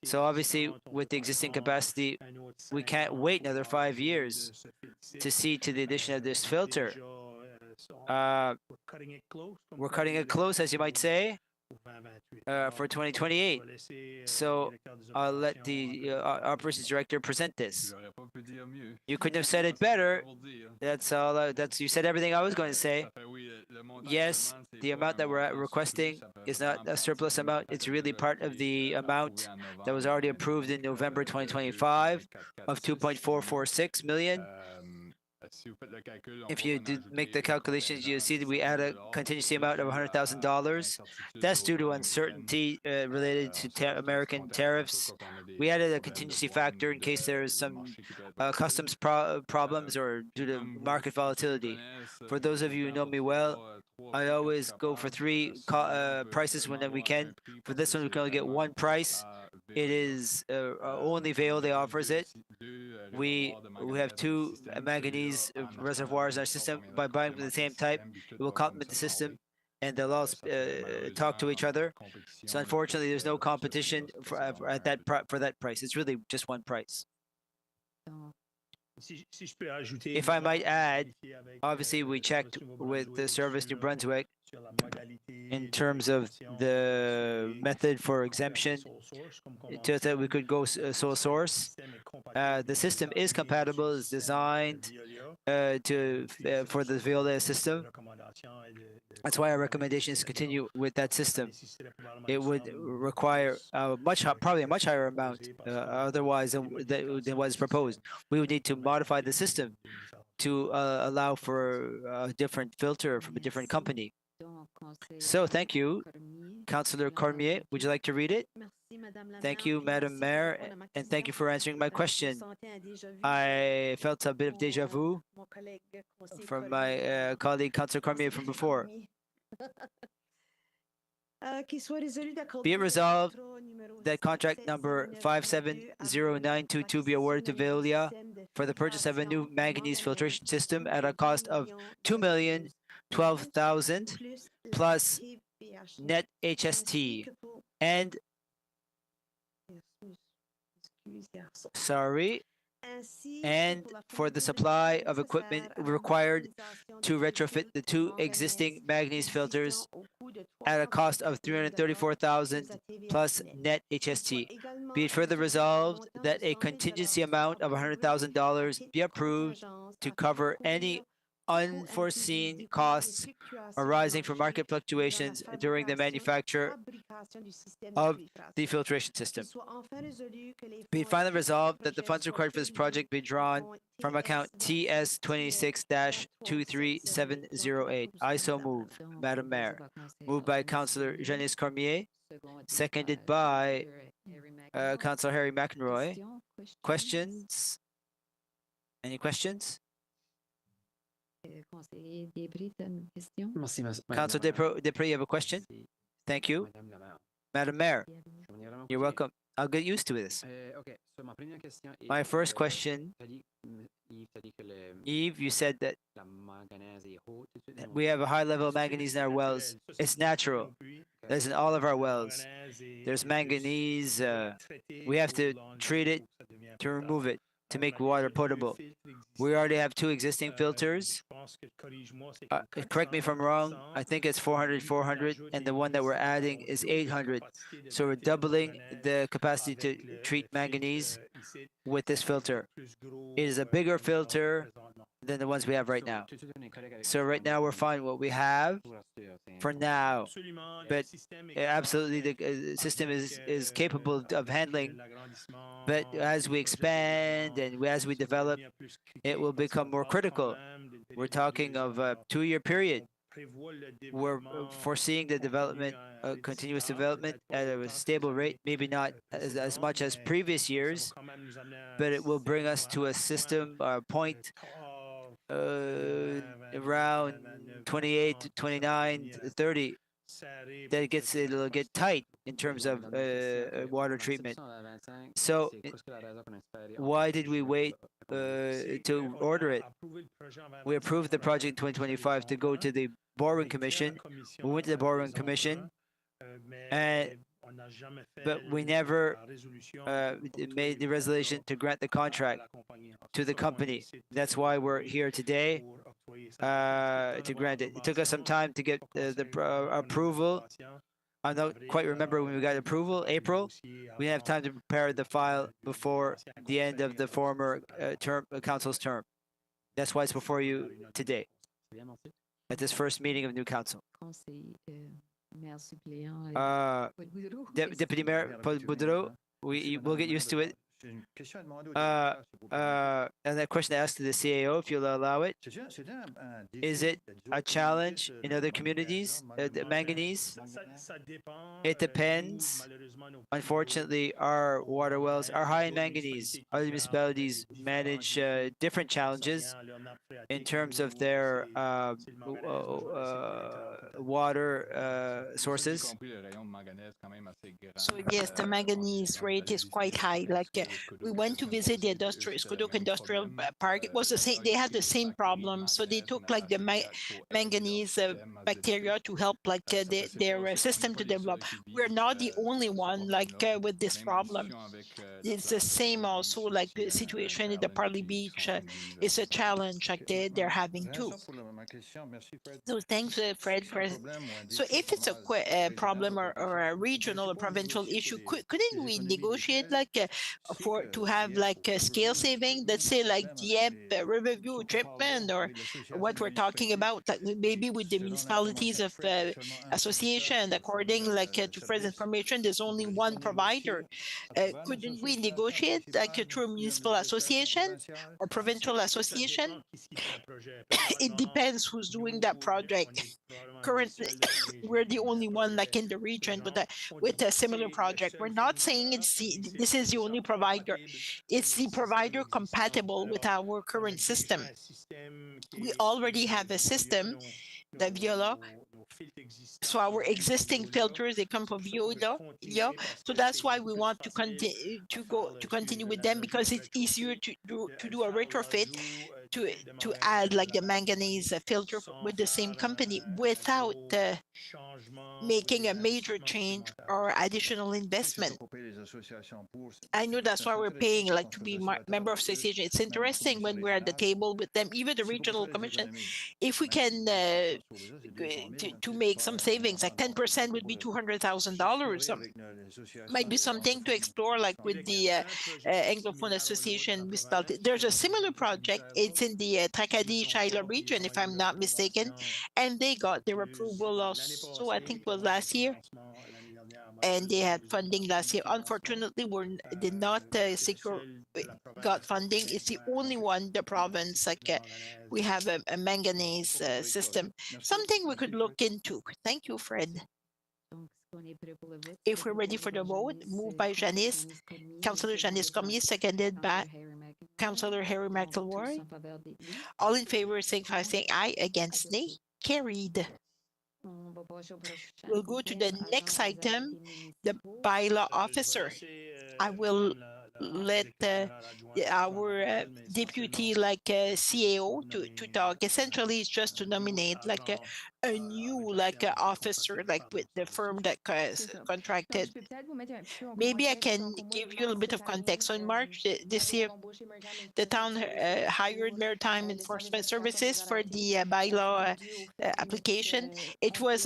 So obviously, with the existing capacity, we can't wait another 5 years to see to the addition of this filter. We're cutting it close, as you might say, for 2028. So I'll let the operations director present this. You couldn't have said it better. That's all. You said everything I was going to say. Yes, the amount that we're requesting is not a surplus amount. It's really part of the amount that was already approved in November 2025 of 2.446 million. If you make the calculations, you see that we add a contingency amount of $100,000. That's due to uncertainty related to American tariffs. We added a contingency factor in case there is some customs problems or due to market volatility. For those of you who know me well, I always go for three prices when we can. For this one, we can only get one price. It is only Veolia offers it. We have two manganese reservoirs in our system. By buying from the same type, it will complement the system, and they'll all talk to each other. So unfortunately, there's no competition for that price. It's really just one price. If I might add, obviously we checked with the Service New Brunswick in terms of the method for exemption, just that we could go sole source. The system is compatible, is designed for the Veolia system. That's why our recommendation is to continue with that system. It would require probably a much higher amount otherwise than what is proposed. We would need to modify the system to allow for a different filter from a different company. So thank you, Councillor Cormier. Would you like to read it? Thank you, Madam Mayor, and thank you for answering my question. I felt a bit of deja vu from my colleague, Councillor Cormier, from before. Be it resolved that contract number 570922 be awarded to Veolia for the purchase of a new manganese filtration system at a cost of $2,012,000 plus net HST and for the supply of equipment required to retrofit the two existing manganese filters at a cost of $334,000 plus net HST. Be it further resolved that a contingency amount of $100,000 be approved to cover any unforeseen costs arising from market fluctuations during the manufacture of the filtration system. Be it finally resolved that the funds required for this project be drawn from account TS 26-23708. I so move, Madam Mayor. Moved by Councillor Janice Cormier, seconded by Councillor Harry McEnroy. Questions? Any questions? Councillor Desprez, you have a question? Thank you. Madam Mayor, you're welcome. I'll get used to this. My first question, Yves, you said that we have a high level of manganese in our wells. It's natural. There's in all of our wells. There's manganese. We have to treat it to remove it, to make water potable. We already have two existing filters. Correct me if I'm wrong. I think it's 400, and the one that we're adding is 800. So we're doubling the capacity to treat manganese with this filter. It is a bigger filter than the ones we have right now. So right now we're fine what we have for now, but absolutely the system is capable of handling. But as we expand and as we develop, it will become more critical. We're talking of a 2-year period we're foreseeing the development, continuous development at a stable rate, maybe not as much as previous years, but it will bring us to a system point around 28 to 29 to 30 that it'll get tight in terms of water treatment. So why did we wait to order it? We approved the project in 2025 to go to the borrowing commission. We went to the borrowing commission, but we never made the resolution to grant the contract to the company. That's why we're here today to grant it. It took us some time to get the approval. I don't quite remember when we got approval, April. We didn't have time to prepare the file before the end of the former council's term. That's why it's before you today, at this first meeting of new council. Deputy Mayor Boudreau, we'll get used to it. And that question I asked to the CAO, if you'll allow it. Is it a challenge in other communities, the manganese? It depends. Unfortunately, our water wells are high in manganese. Other municipalities manage different challenges in terms of their water sources. So yes, the manganese rate is quite high. Like we went to visit the Escudero Industrial Park. It was the same. They had the same problem. So they took like the manganese bacteria to help like their system to develop. We're not the only one like with this problem. It's the same also like the situation in the Parley Beach is a challenge like they're having too. So thanks, Fred. So if it's a problem or a regional or provincial issue, couldn't we negotiate like to have like a scale saving? Let's say like Dieppe, Riverview, Trippman, or what we're talking about, like maybe with the municipalities of association. According like to Fred's information, there's only one provider. Couldn't we negotiate like through a municipal association or provincial association? It depends who's doing that project. Currently, we're the only one like in the region with a similar project. We're not saying this is the only provider. It's the provider compatible with our current system. We already have a system, the Veolia. So our existing filters, they come from Veolia. Yeah. So that's why we want to continue with them, because it's easier to do a retrofit to add like the manganese filter with the same company without making a major change or additional investment. I know that's why we're paying like to be member of association. It's interesting when we're at the table with them, even the regional commission, if we can to make some savings, like 10% would be $200,000. Might be something to explore, like with the Anglophone Association. There's a similar project. It's in the Tracadie-Shiloh region, if I'm not mistaken, and they got their approval also, I think was last year, and they had funding last year. Unfortunately, we did not got funding. It's the only one, the province, like we have a manganese system. Something we could look into. Thank you, Fred. If we're ready for the vote, moved by Janice, Councillor Janice Cormier, seconded by Councillor Harry McElroy. All in favor, signify by saying aye. Against, nay. Carried. We'll go to the next item, the bylaw officer. I will let our deputy like CAO to talk. Essentially, it's just to nominate like a new like officer, like with the firm that contracted. Maybe I can give you a little bit of context. So in March this year, the town hired Maritime Enforcement Services for the bylaw application. It was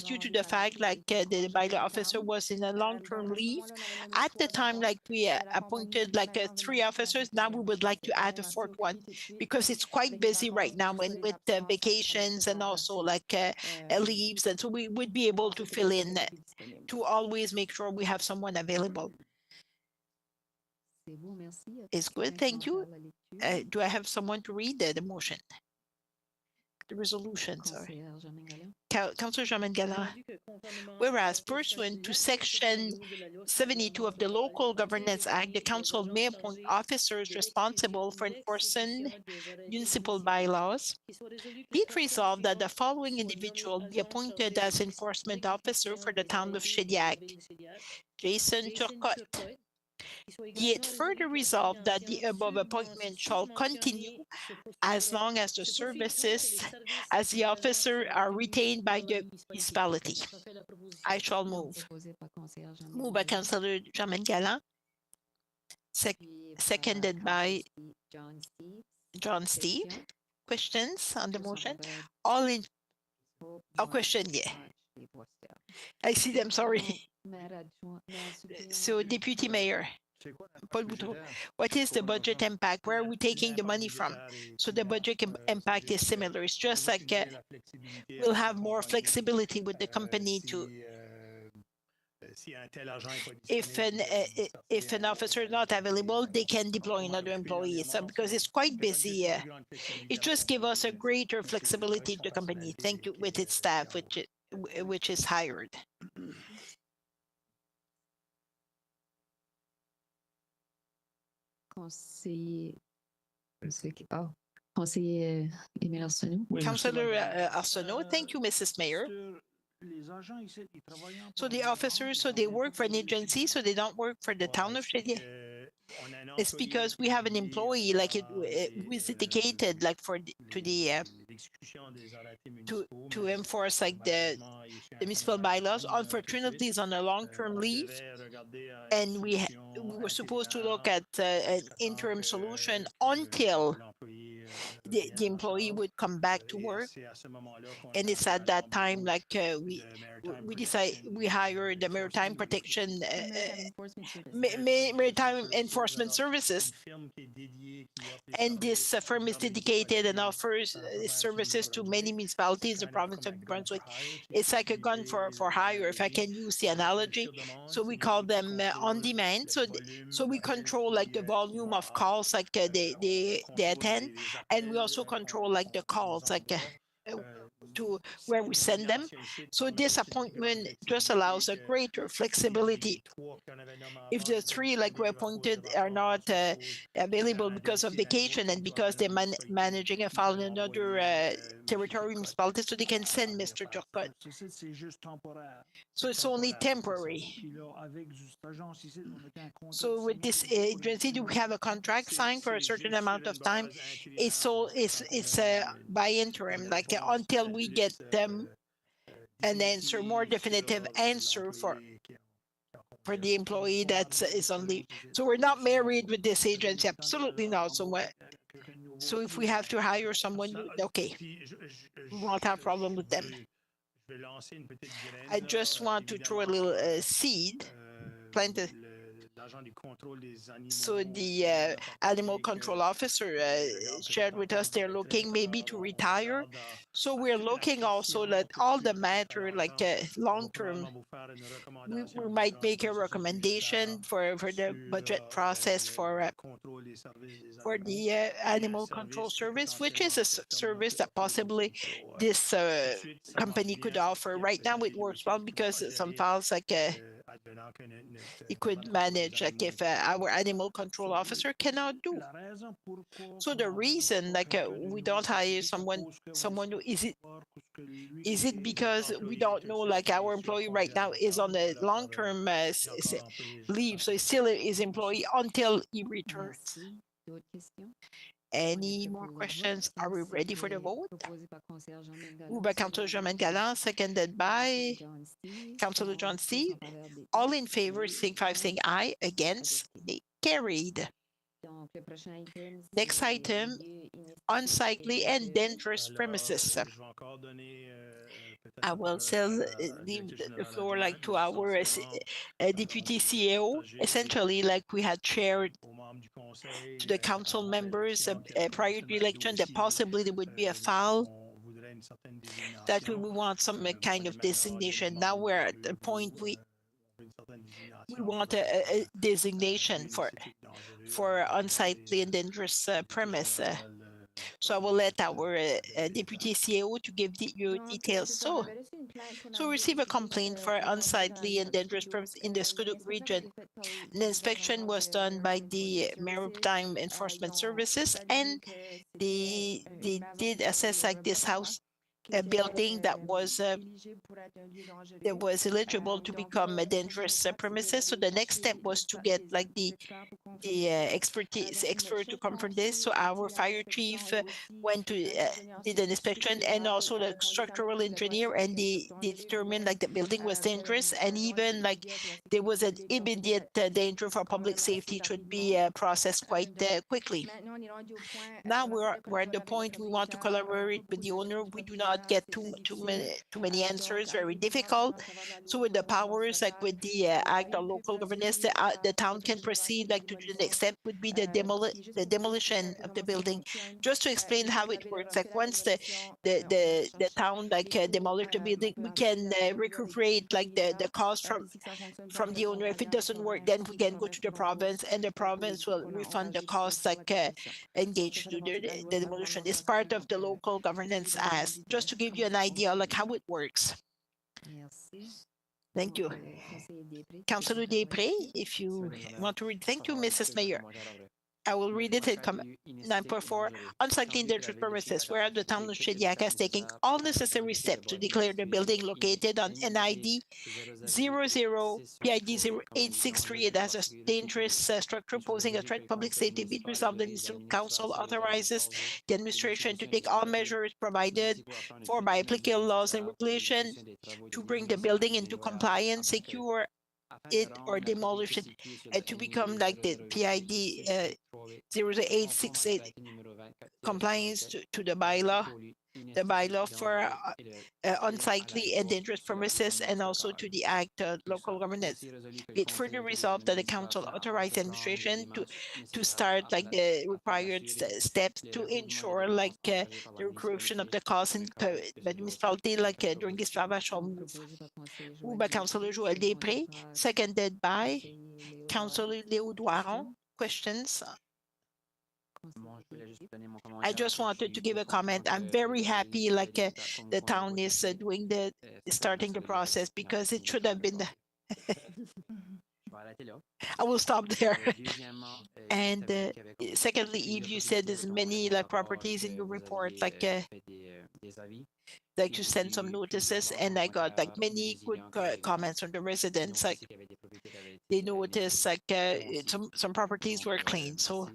due to the fact like the bylaw officer was in a long-term leave. At the time, like we appointed like 3 officers. Now we would like to add a 4th one because it's quite busy right now and with vacations and also like leaves, and so we would be able to fill in to always make sure we have someone available. It's good, thank you. Do I have someone to read the motion? the resolution, sorry. Councillor Germaine Galland. Whereas pursuant to Section 72 of the Local Governance Act, the council may appoint officers responsible for enforcing municipal bylaws. Be it resolved that the following individual be appointed as enforcement officer for the town of Shediac: Jason Turcotte. Be it further resolved that the above appointment shall continue as long as the services as the officer are retained by the municipality. I shall move. Moved by Councillor Germaine Galland, seconded by John Steve. Questions on the motion? All in. A question, yeah. I see them, sorry. So, Deputy Mayor. Paul Boudreau, what is the budget impact? Where are we taking the money from? So the budget impact is similar. It's just like we'll have more flexibility with the company to. If an officer is not available, they can deploy another employee. So because it's quite busy, it just gives us a greater flexibility to the company. Thank you with its staff, which is hired. Conseiller, Conseiller Émile Arsenault. Councillor Arsenault, thank you, Mrs. Mayor. So the officers, so they work for an agency, so they don't work for the town of Shediac. It's because we have an employee, like who is dedicated, like to enforce like the municipal bylaws. Unfortunately, he's on a long-term leave, and we were supposed to look at an interim solution until the employee would come back to work. And it's at that time, like we decide we hire the Maritime Protection, Maritime Enforcement Services, and this firm is dedicated and offers services to many municipalities in the province of New Brunswick. It's like a gun for hire, if I can use the analogy. So we call them on demand. So we control like the volume of calls like they attend, and we also control like the calls like to where we send them. So this appointment just allows a greater flexibility. If the three like we appointed are not available because of vacation and because they're managing a file in another territory municipality, so they can send Mr. Turcotte. So it's only temporary. So with this agency, do we have a contract signed for a certain amount of time? It's by interim, like until we get them an answer, more definitive answer for the employee that is on leave. So we're not married with this agency, absolutely not. So if we have to hire someone, okay, we won't have a problem with them. I just want to throw a little seed, plant a. So the animal control officer shared with us they're looking maybe to retire. So we're looking also at all the matter like long-term. We might make a recommendation for the budget process for the animal control service, which is a service that possibly this company could offer. Right now it works well because some files like it could manage like if our animal control officer cannot do. So the reason like we don't hire someone who is it because we don't know like our employee right now is on a long-term leave, so he's still his employee until he returns. Any more questions? Are we ready for the vote? Moved by Councillor Germaine Galland, seconded by Councillor John Steve. All in favor, signify saying aye. Against, carried. Next item, unsightly and dangerous premises. I will leave the floor like to our deputy CEO. Essentially, like we had shared to the council members prior to the election that possibly there would be a file that we want some kind of designation. Now we're at the point we want a designation for unsightly and dangerous premise. So I will let our deputy CAO to give you details. So receive a complaint for unsightly and dangerous premises in the Scoudouc region. An inspection was done by the Maritime Enforcement Services, and they did assess like this house a building that was eligible to become a dangerous premises. So the next step was to get like the expert to confirm this. So our fire chief went to did an inspection, and also the structural engineer, and they determined like the building was dangerous, and even like there was an immediate danger for public safety. It should be processed quite quickly. Now we're at the point we want to collaborate with the owner. We do not get too many answers. Very difficult. So with the powers, like with the act on local governance, the town can proceed like to the next step would be the demolition of the building. Just to explain how it works, like once the town like demolish the building, we can recuperate like the cost from the owner. If it doesn't work, then we can go to the province, and the province will refund the costs like engaged to do the demolition. It's part of the local governance as. Just to give you an idea like how it works. Thank you. Councillor Després, if you want to read. Thank you, Mrs. Mayor. I will read it in 9.4. Unsightly and dangerous premises, where the town of Shediac is taking all necessary steps to declare the building located on NID 00 PID 0863 as a dangerous structure posing a threat to public safety. Be resolved, the Municipal Council authorizes the administration to take all measures provided for by applicable laws and regulations to bring the building into compliance, secure it or demolish it to become like the PID 0868 compliance to the bylaw for unsightly and dangerous premises, and also to the act local governance. It further resolved that the council authorized administration to start like the required steps to ensure like the recuperation of the costs in the municipality like during this travail. Moved by Councillor Joël Després, seconded by Councillor Léo Doiron. Questions? I just wanted to give a comment. I'm very happy like the town is doing starting the process, because it should have been I will stop there. And secondly, Eve, you said there's many like properties in your report, like you sent some notices, and I got like many good comments from the residents. Like they noticed like some properties were clean. So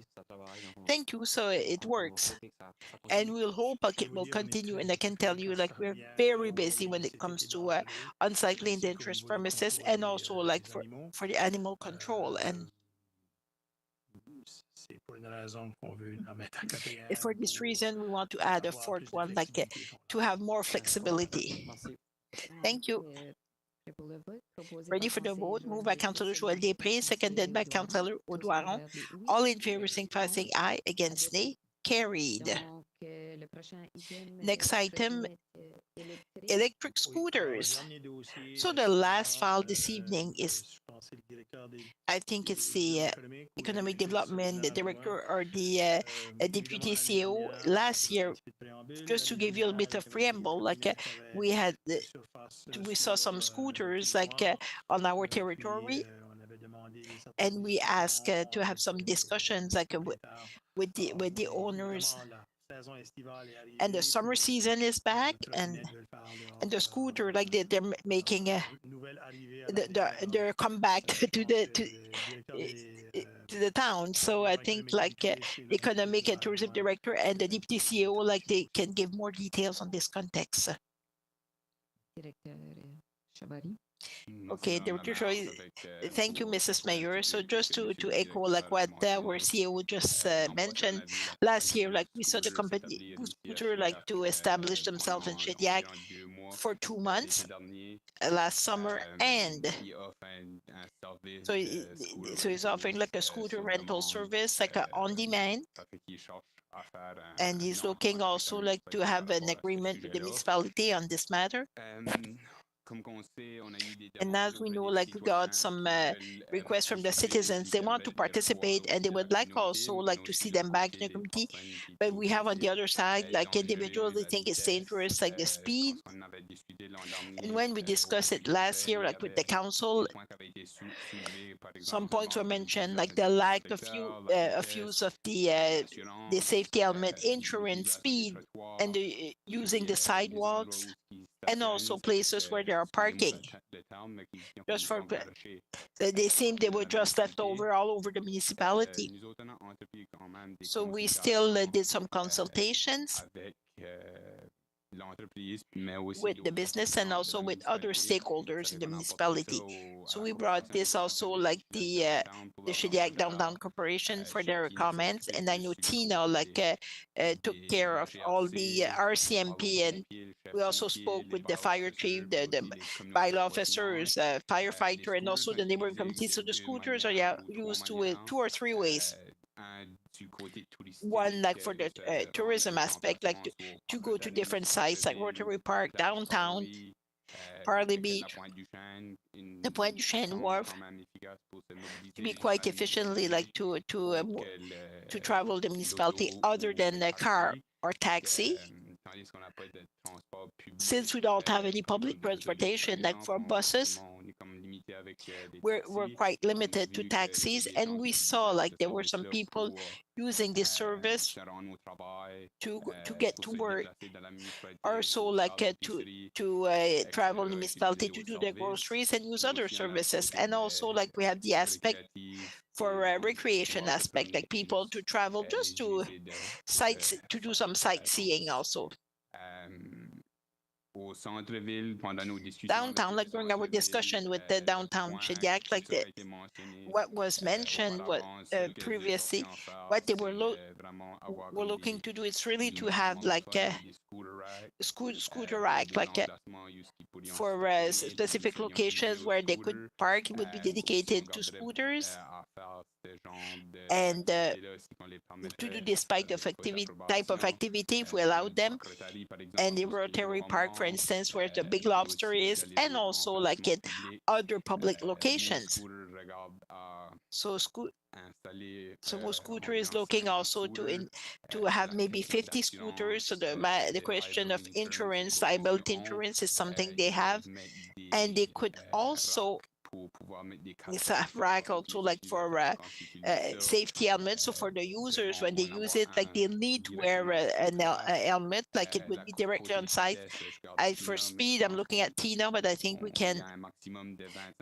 thank you. So it works, and we'll hope like it will continue. And I can tell you like we're very busy when it comes to unsightly and dangerous premises, and also like for the animal control. And for this reason, we want to add a fourth one, like to have more flexibility. Thank you. Ready for the vote? Moved by Councillor Joël Després, seconded by Councillor Doiron. All in favor, signify by saying aye. Against, nay. Carried. Next item, electric scooters. So the last file this evening is, I think it's the Economic Development Director or the Deputy CEO. Last year, just to give you a bit of preamble, like we saw some scooters like on our territory, and we asked to have some discussions like with the owners. And the summer season is back, and the scooter like they're making they're come back to the town. So I think like Economic and Tourism Director and the Deputy CEO like they can give more details on this context. Okay, thank you, Mrs. Mayor. So just to echo like what our CEO just mentioned, last year like we saw the company scooter like to establish themselves in Shediac for 2 months last summer, and so he's offering like a scooter rental service like on demand, and he's looking also like to have an agreement with the municipality on this matter. And as we know, like we got some requests from the citizens, they want to participate and they would like also like to see them back in the community. But we have on the other side, like individuals, they think it's dangerous, like the speed. And when we discussed it last year, like with the council, some points were mentioned, like the lack of use of the safety helmet, insurance, speed, and using the sidewalks, and also places where there are parking. Just for they seem they were just left over all over the municipality. So we still did some consultations with the business and also with other stakeholders in the municipality. So we brought this also like the Shediac Downtown Corporation for their comments, and I know Tina like took care of all the RCMP, and we also spoke with the fire chief, the bylaw officers, firefighter, and also the neighboring communities. So the scooters are used to 2 or 3 ways. One, like for the tourism aspect, like to go to different sites like Rotary Park, downtown, Parley Beach, the Pointe du Chêne Wharf, to be quite efficiently like to travel the municipality other than a car or taxi. Since we don't have any public transportation, like for buses, we're quite limited to taxis, and we saw like there were some people using this service to get to work, or so like to travel in the municipality to do their groceries and use other services. And also like we have the aspect for recreation aspect, like people to travel just to sites to do some sightseeing also. Downtown, like during our discussion with the downtown Shediac, like what was mentioned previously, what they were looking to do is really to have like a scooter rack, like for specific locations where they could park. It would be dedicated to scooters, and to do this type of activity if we allowed them. And the Rotary Park, for instance, where the Big Lobster is, and also like in other public locations. So Scooter is looking also to have maybe 50 scooters. So the question of insurance, liability insurance is something they have, and they could also it's a rack also like for safety helmets. So for the users, when they use it, like they need to wear a helmet, like it would be directly on site. For speed, I'm looking at Tina, but I think we can.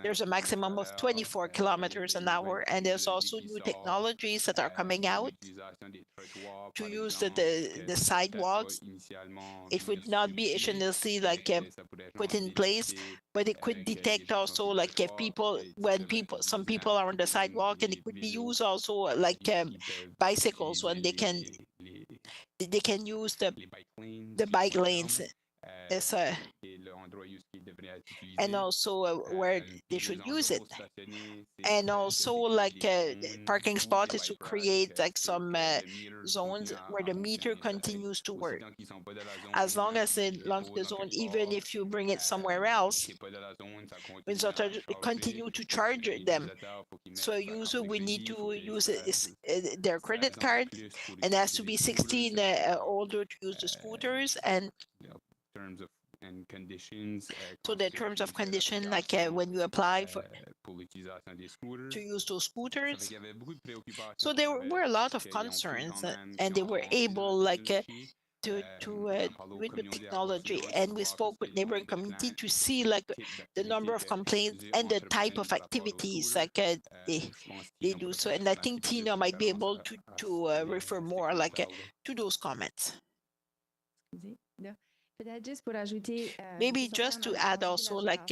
There's a maximum of 24 kilometers an hour, and there's also new technologies that are coming out to use the sidewalks. It would not be initially like put in place, but it could detect also like if some people are on the sidewalk, and it could be used also like bicycles when they can use the bike lanes. And also where they should use it. And also like parking spot is to create like some zones where the meter continues to work. As long as it belongs to the zone, even if you bring it somewhere else, we continue to charge them. So a user will need to use their credit card, and has to be 16 older to use the scooters. And conditions. So the terms of condition, like when you apply to use those scooters. So there were a lot of concerns, and they were able like with technology. And we spoke with neighboring community to see like the number of complaints and the type of activities like they do. So, and I think Tina might be able to refer more like to those comments. Maybe just to add also, like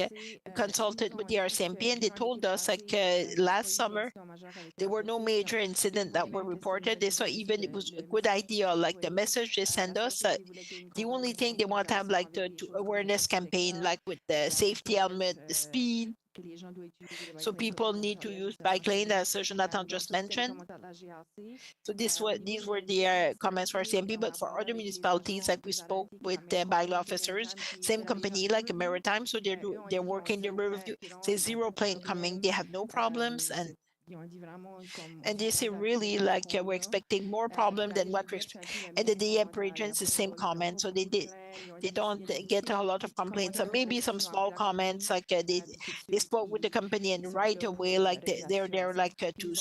consulted with the RCMP, and they told us like last summer there were no major incidents that were reported. They saw even it was a good idea, like the message they send us. The only thing they want to have like the awareness campaign, like with the safety helmet, the speed, So people need to use bike lane, as Jonathan just mentioned. So these were the comments for CMB, but for other municipalities, like we spoke with the bylaw officers, same company like Maritime, so they're working their review. Say zero plane coming, they have no problems, and they say really like we're expecting more problem than what we're expecting. And the DEP regions the same comment, so they don't get a lot of complaints. So maybe some small comments like they spoke with the company and right away like they're there like to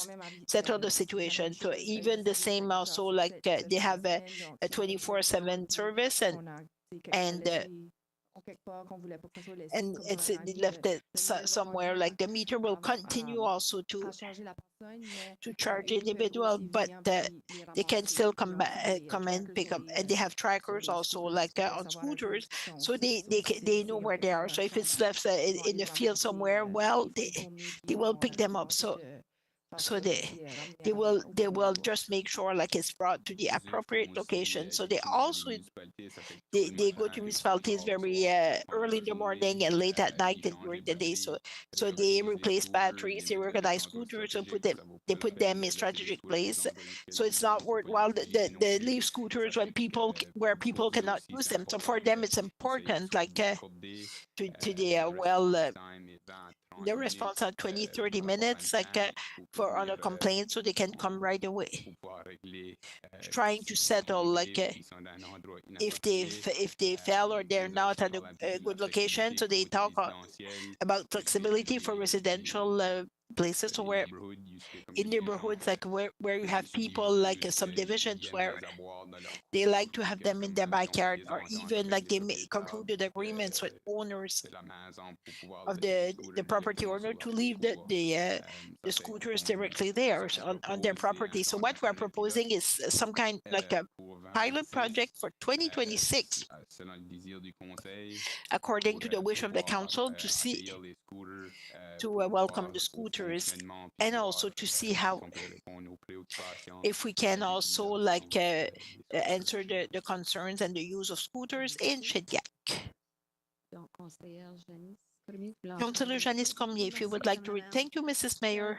settle the situation. So even the same also like they have a 24/7 service and it's left it somewhere like the meter will continue also to charge individual, but they can still come and pick up, and they have trackers also like on scooters, so they know where they are. So if it's left in the field somewhere, well, they will pick them up. So they will just make sure like it's brought to the appropriate location. So they also they go to municipalities very early in the morning and late at night and during the day. So they replace batteries, they organize scooters and they put them in strategic place. So it's not worthwhile the leave scooters where people cannot use them. So for them it's important like to the the response at 20-30 minutes like for on a complaint, so they can come right away, trying to settle like if they fail or they're not at a good location. So they talk about flexibility for residential places, so where in neighborhoods like where you have people like subdivisions where they like to have them in their backyard, or even like they concluded agreements with owners of the property owner to leave the scooters directly there on their property. So what we're proposing is some kind like a pilot project for 2026, according to the wish of the council, to see to welcome the scooters, and also to see how if we can also like answer the concerns and the use of scooters in Shediac. Councillor Janice Cormier, if you would like to read. Thank you, Mrs. Mayor.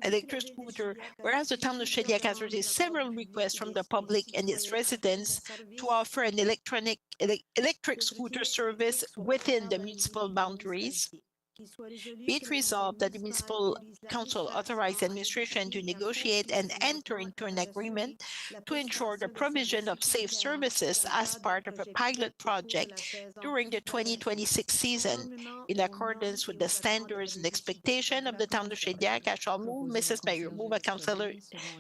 Electric scooter. Whereas the town of Shediac has received several requests from the public and its residents to offer an electric scooter service within the municipal boundaries, be it resolved that the municipal council authorize administration to negotiate and enter into an agreement to ensure the provision of safe services as part of a pilot project during the 2026 season, in accordance with the standards and expectation of the town of Shediac. I shall move, Mrs. Mayor. Move by Councillor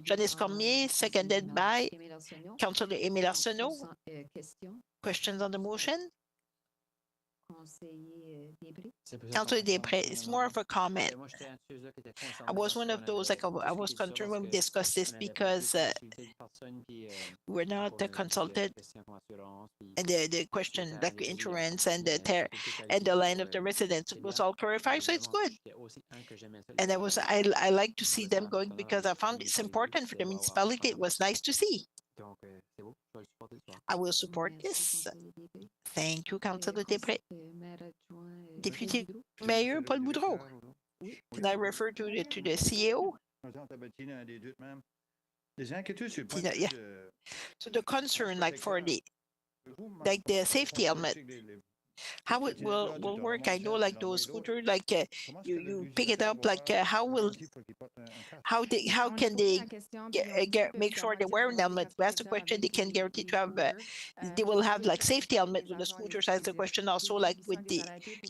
Janice Cormier, seconded by Councillor Émile Arsenault. Questions on the motion? Councillor Després, it's more of a comment. I was one of those, like I was concerned when we discussed this because we're not consulted, and the question like insurance and the line of the residents was all clarified, so it's good. And I like to see them going because I found it's important for the municipality. It was nice to see. I will support this. Thank you, Councillor Després. Deputy Mayor Paul Boudreau. Can I refer to the CAO? Yeah. So the concern, like for the safety element, how it will work. I know like those scooters, like you pick it up, like how can they make sure they wear an helmet? That's the question. They can guarantee to have they will have like safety helmet with the scooters. That's the question also, like with the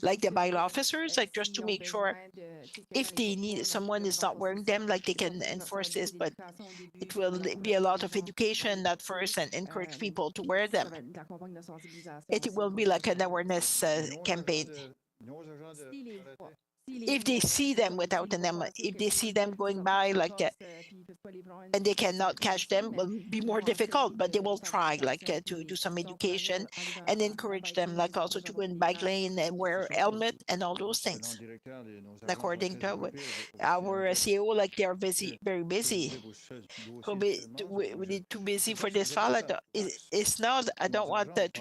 bylaw officers, like just to make sure if they need someone is not wearing them, like they can enforce this. But it will be a lot of education at first and encourage people to wear them. It will be like an awareness campaign. If they see them without an helmet, if they see them going by like and they cannot catch them, will be more difficult, but they will try to do some education and encourage them, like also to go in bike lane and wear helmet and all those things. According to our CEO, like they are busy, very busy. So we too busy for this fall. It's not. I don't want to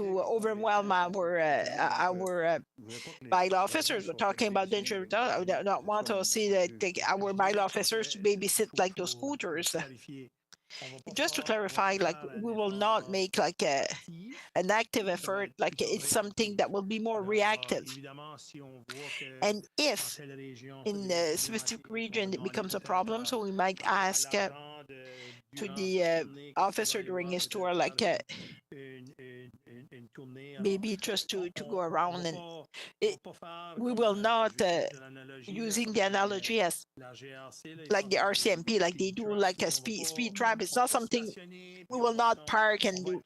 overwhelm our bylaw officers. We're talking about the insurance. I don't want to see that our bylaw officers to babysit like those scooters. Just to clarify, like we will not make like an active effort, like it's something that will be more reactive. And if in a specific region it becomes a problem, so we might ask to the officer during his tour, like maybe just to go around, and we will not using the analogy as like the RCMP, like they do like a speed trap. It's not something we will not park and do.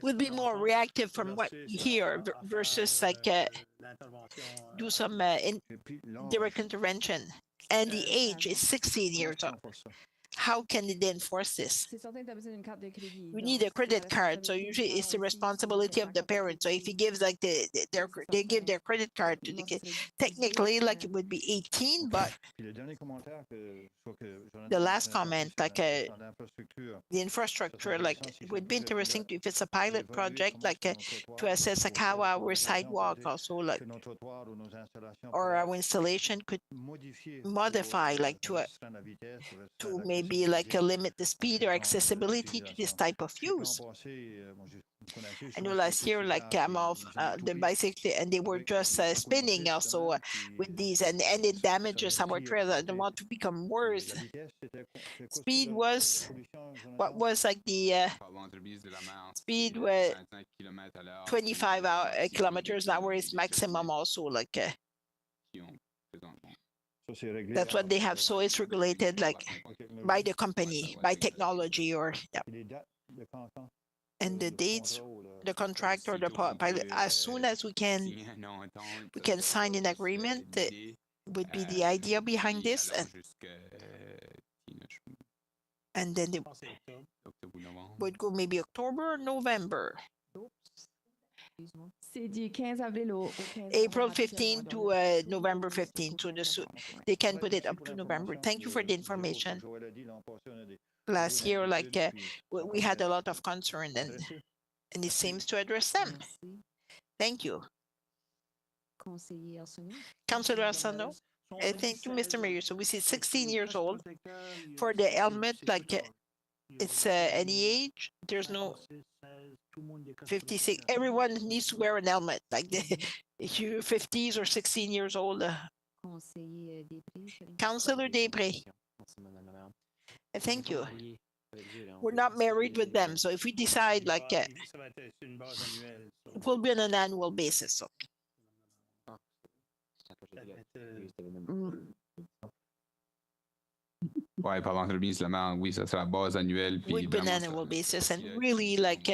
We'll be more reactive from what we hear versus like do some direct intervention. And the age is 16 years old. How can they enforce this? We need a credit card, so usually it's the responsibility of the parent. So if he gives like they give their credit card to the kid, technically like it would be 18, but the last comment, like the infrastructure, like it would be interesting if it's a pilot project, like to assess like how our sidewalk also like or our installation could modify like to maybe like limit the speed or accessibility to this type of use. I know last year, like I'm off the bicycle and they were just spinning also with these, and it damages our trails. I don't want to become worse. Speed was what was like the speed was 25 kilometers an hour is maximum also like. That's what they have. So it's regulated like by the company, by technology, or yeah. And the dates, the contract or the pilot, as soon as we can sign an agreement. Would be the idea behind this, and then it would go maybe October or November. April 15 to November 15, so they can put it up to November. Thank you for the information. Last year, like we had a lot of concern, and it seems to address them. Thank you. Councillor Arsenault. Thank you, Mr. Mayor. So we see 16 years old for the helmet, like it's any age. There's no 56. Everyone needs to wear an helmet, like if you're 50s or 16 years old. Councillor Després. Thank you. We're not married with them, so if we decide like it will be on an annual basis. So. Ouais, par l'entremisement, oui, ça sera à base annuelle. With an annual basis, and really like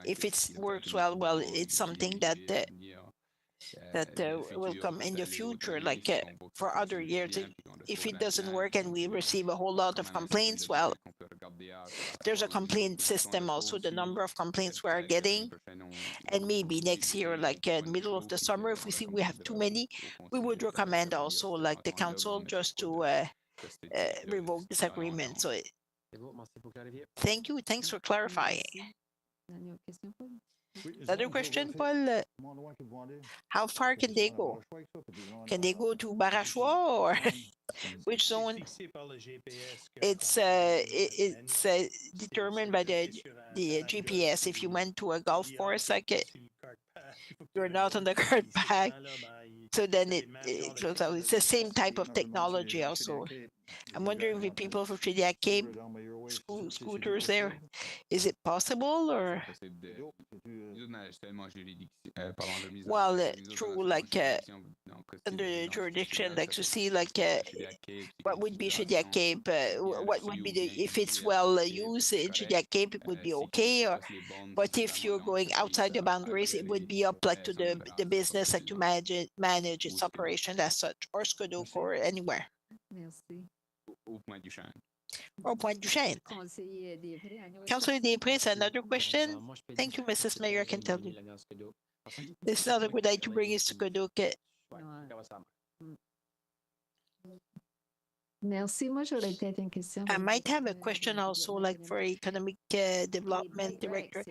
if it works well, it's something that will come in the future, like for other years. If it doesn't work and we receive a whole lot of complaints, well, there's a complaint system also, the number of complaints we are getting. And maybe next year, like in the middle of the summer, if we see we have too many, we would recommend also like the council just to revoke this agreement. So thank you. Thanks for clarifying. Another question, Paul? How far can they go? Can they go to Barachois or which zone? It's determined by the GPS. If you went to a golf course, like you're not on the card pack, so then it goes out. It's the same type of technology also. I'm wondering if people from Chediac Cape scooters there, is it possible or? Well, through like under the jurisdiction, like to see like what would be Chediac Cape, what would be if it's well used in Chediac Cape, it would be okay. But if you're going outside the boundaries, it would be up like to the business, like to manage its operation as such, or Scodoc or anywhere. Merci. Au Pointe-du-Chêne. Or Pointe-du-Chêne? Conseiller Després, annual Councillor Després, another question? Thank you, Mrs. Mayor, I can tell you. This is not a good idea to bring it to Godot. Merci. Moi, j'aurais peut-être une question. I might have a question also, like for economic development director.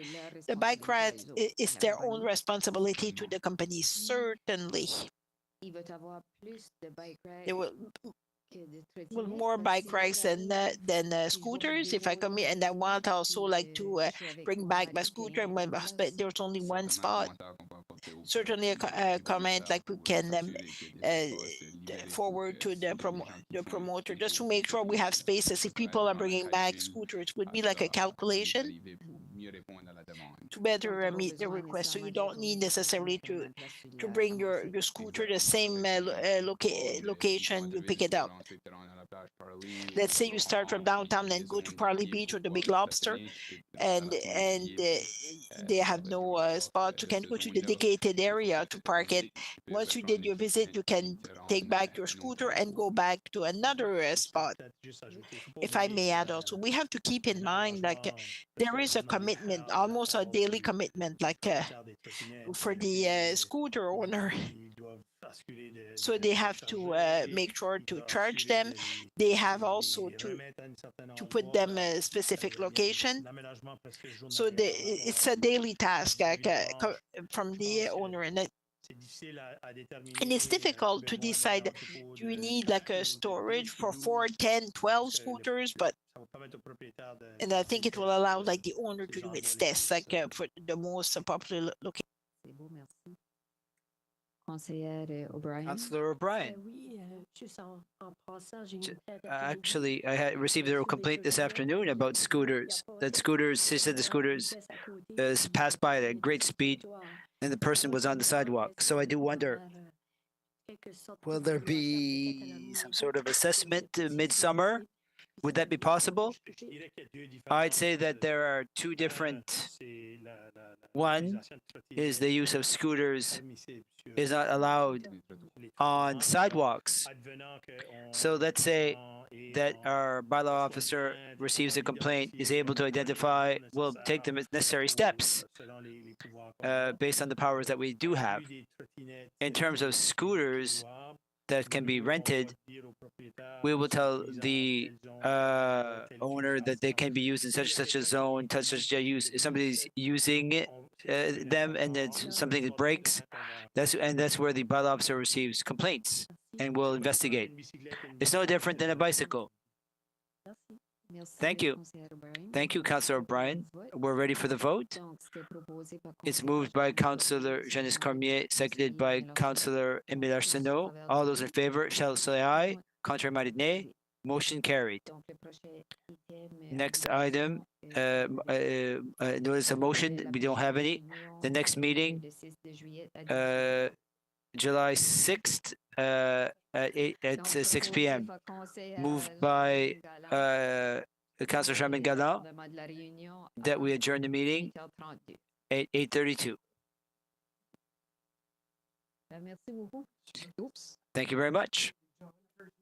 The bike ride is their own responsibility to the company, certainly. Il va y avoir plus de bike rides There will que de well, trottinettes more parce bike que rides than scooters. If I come here, and I want also like to bring back my scooter, and my but there's only one spot. Certainly a comment like we can forward to the promoter just to make sure we have spaces. If people are bringing back scooters, it would be like a calculation to better meet the request. So you don't need necessarily to bring your scooter the same location you pick it up. Let's say you start from downtown and go to Parley Beach or the Big Lobster, and they have no spot. You can go to the dedicated area to park it. Once you did your visit, you can take back your scooter and go back to another spot. If I may add also, we have to keep in mind like there is a commitment, almost a daily commitment, like for the scooter owner. So they have to make sure to charge them. They have also to put them a specific location. So it's a daily task from the owner, and it's difficult to decide, do you need like a storage for 4, 10, 12 scooters? And I think it will allow like the owner to do its test, like for the most popular location. C'est beau, merci. Conseillère O'Brien. Councillor O'Brien. Oui, juste en passant, j'ai une tête Actually, I had received a complaint this afternoon about scooters. That scooters, she said the scooters passed by at a great speed and the person was on the sidewalk. So I do wonder, will there be some sort of assessment midsummer? Would that be possible? I'd say that there are two different. One is the use of scooters is not allowed on sidewalks. So let's say that our bylaw officer receives a complaint, is able to identify, will take the necessary steps based on the powers that we do have. In terms of scooters that can be rented, we will tell the owner that they can be used in such a zone, such a use. If somebody's using it, them, and it's something that breaks, that's where the bylaw officer receives complaints and will investigate. It's no different than a bicycle. Thank you. Thank you, Councillor O'Brien. We're ready for the vote. It's moved by Councillor Janice Cormier, seconded by Councillor Émile Arsenault. All those in favor shall say aye. Contrary-minded, nay. Motion carried. Next item, notice of motion. We don't have any. The next meeting, July 6th at 6 p.m. Moved by Councillor Charmaine Galland that we adjourn the meeting at 8:32. Thank you very much.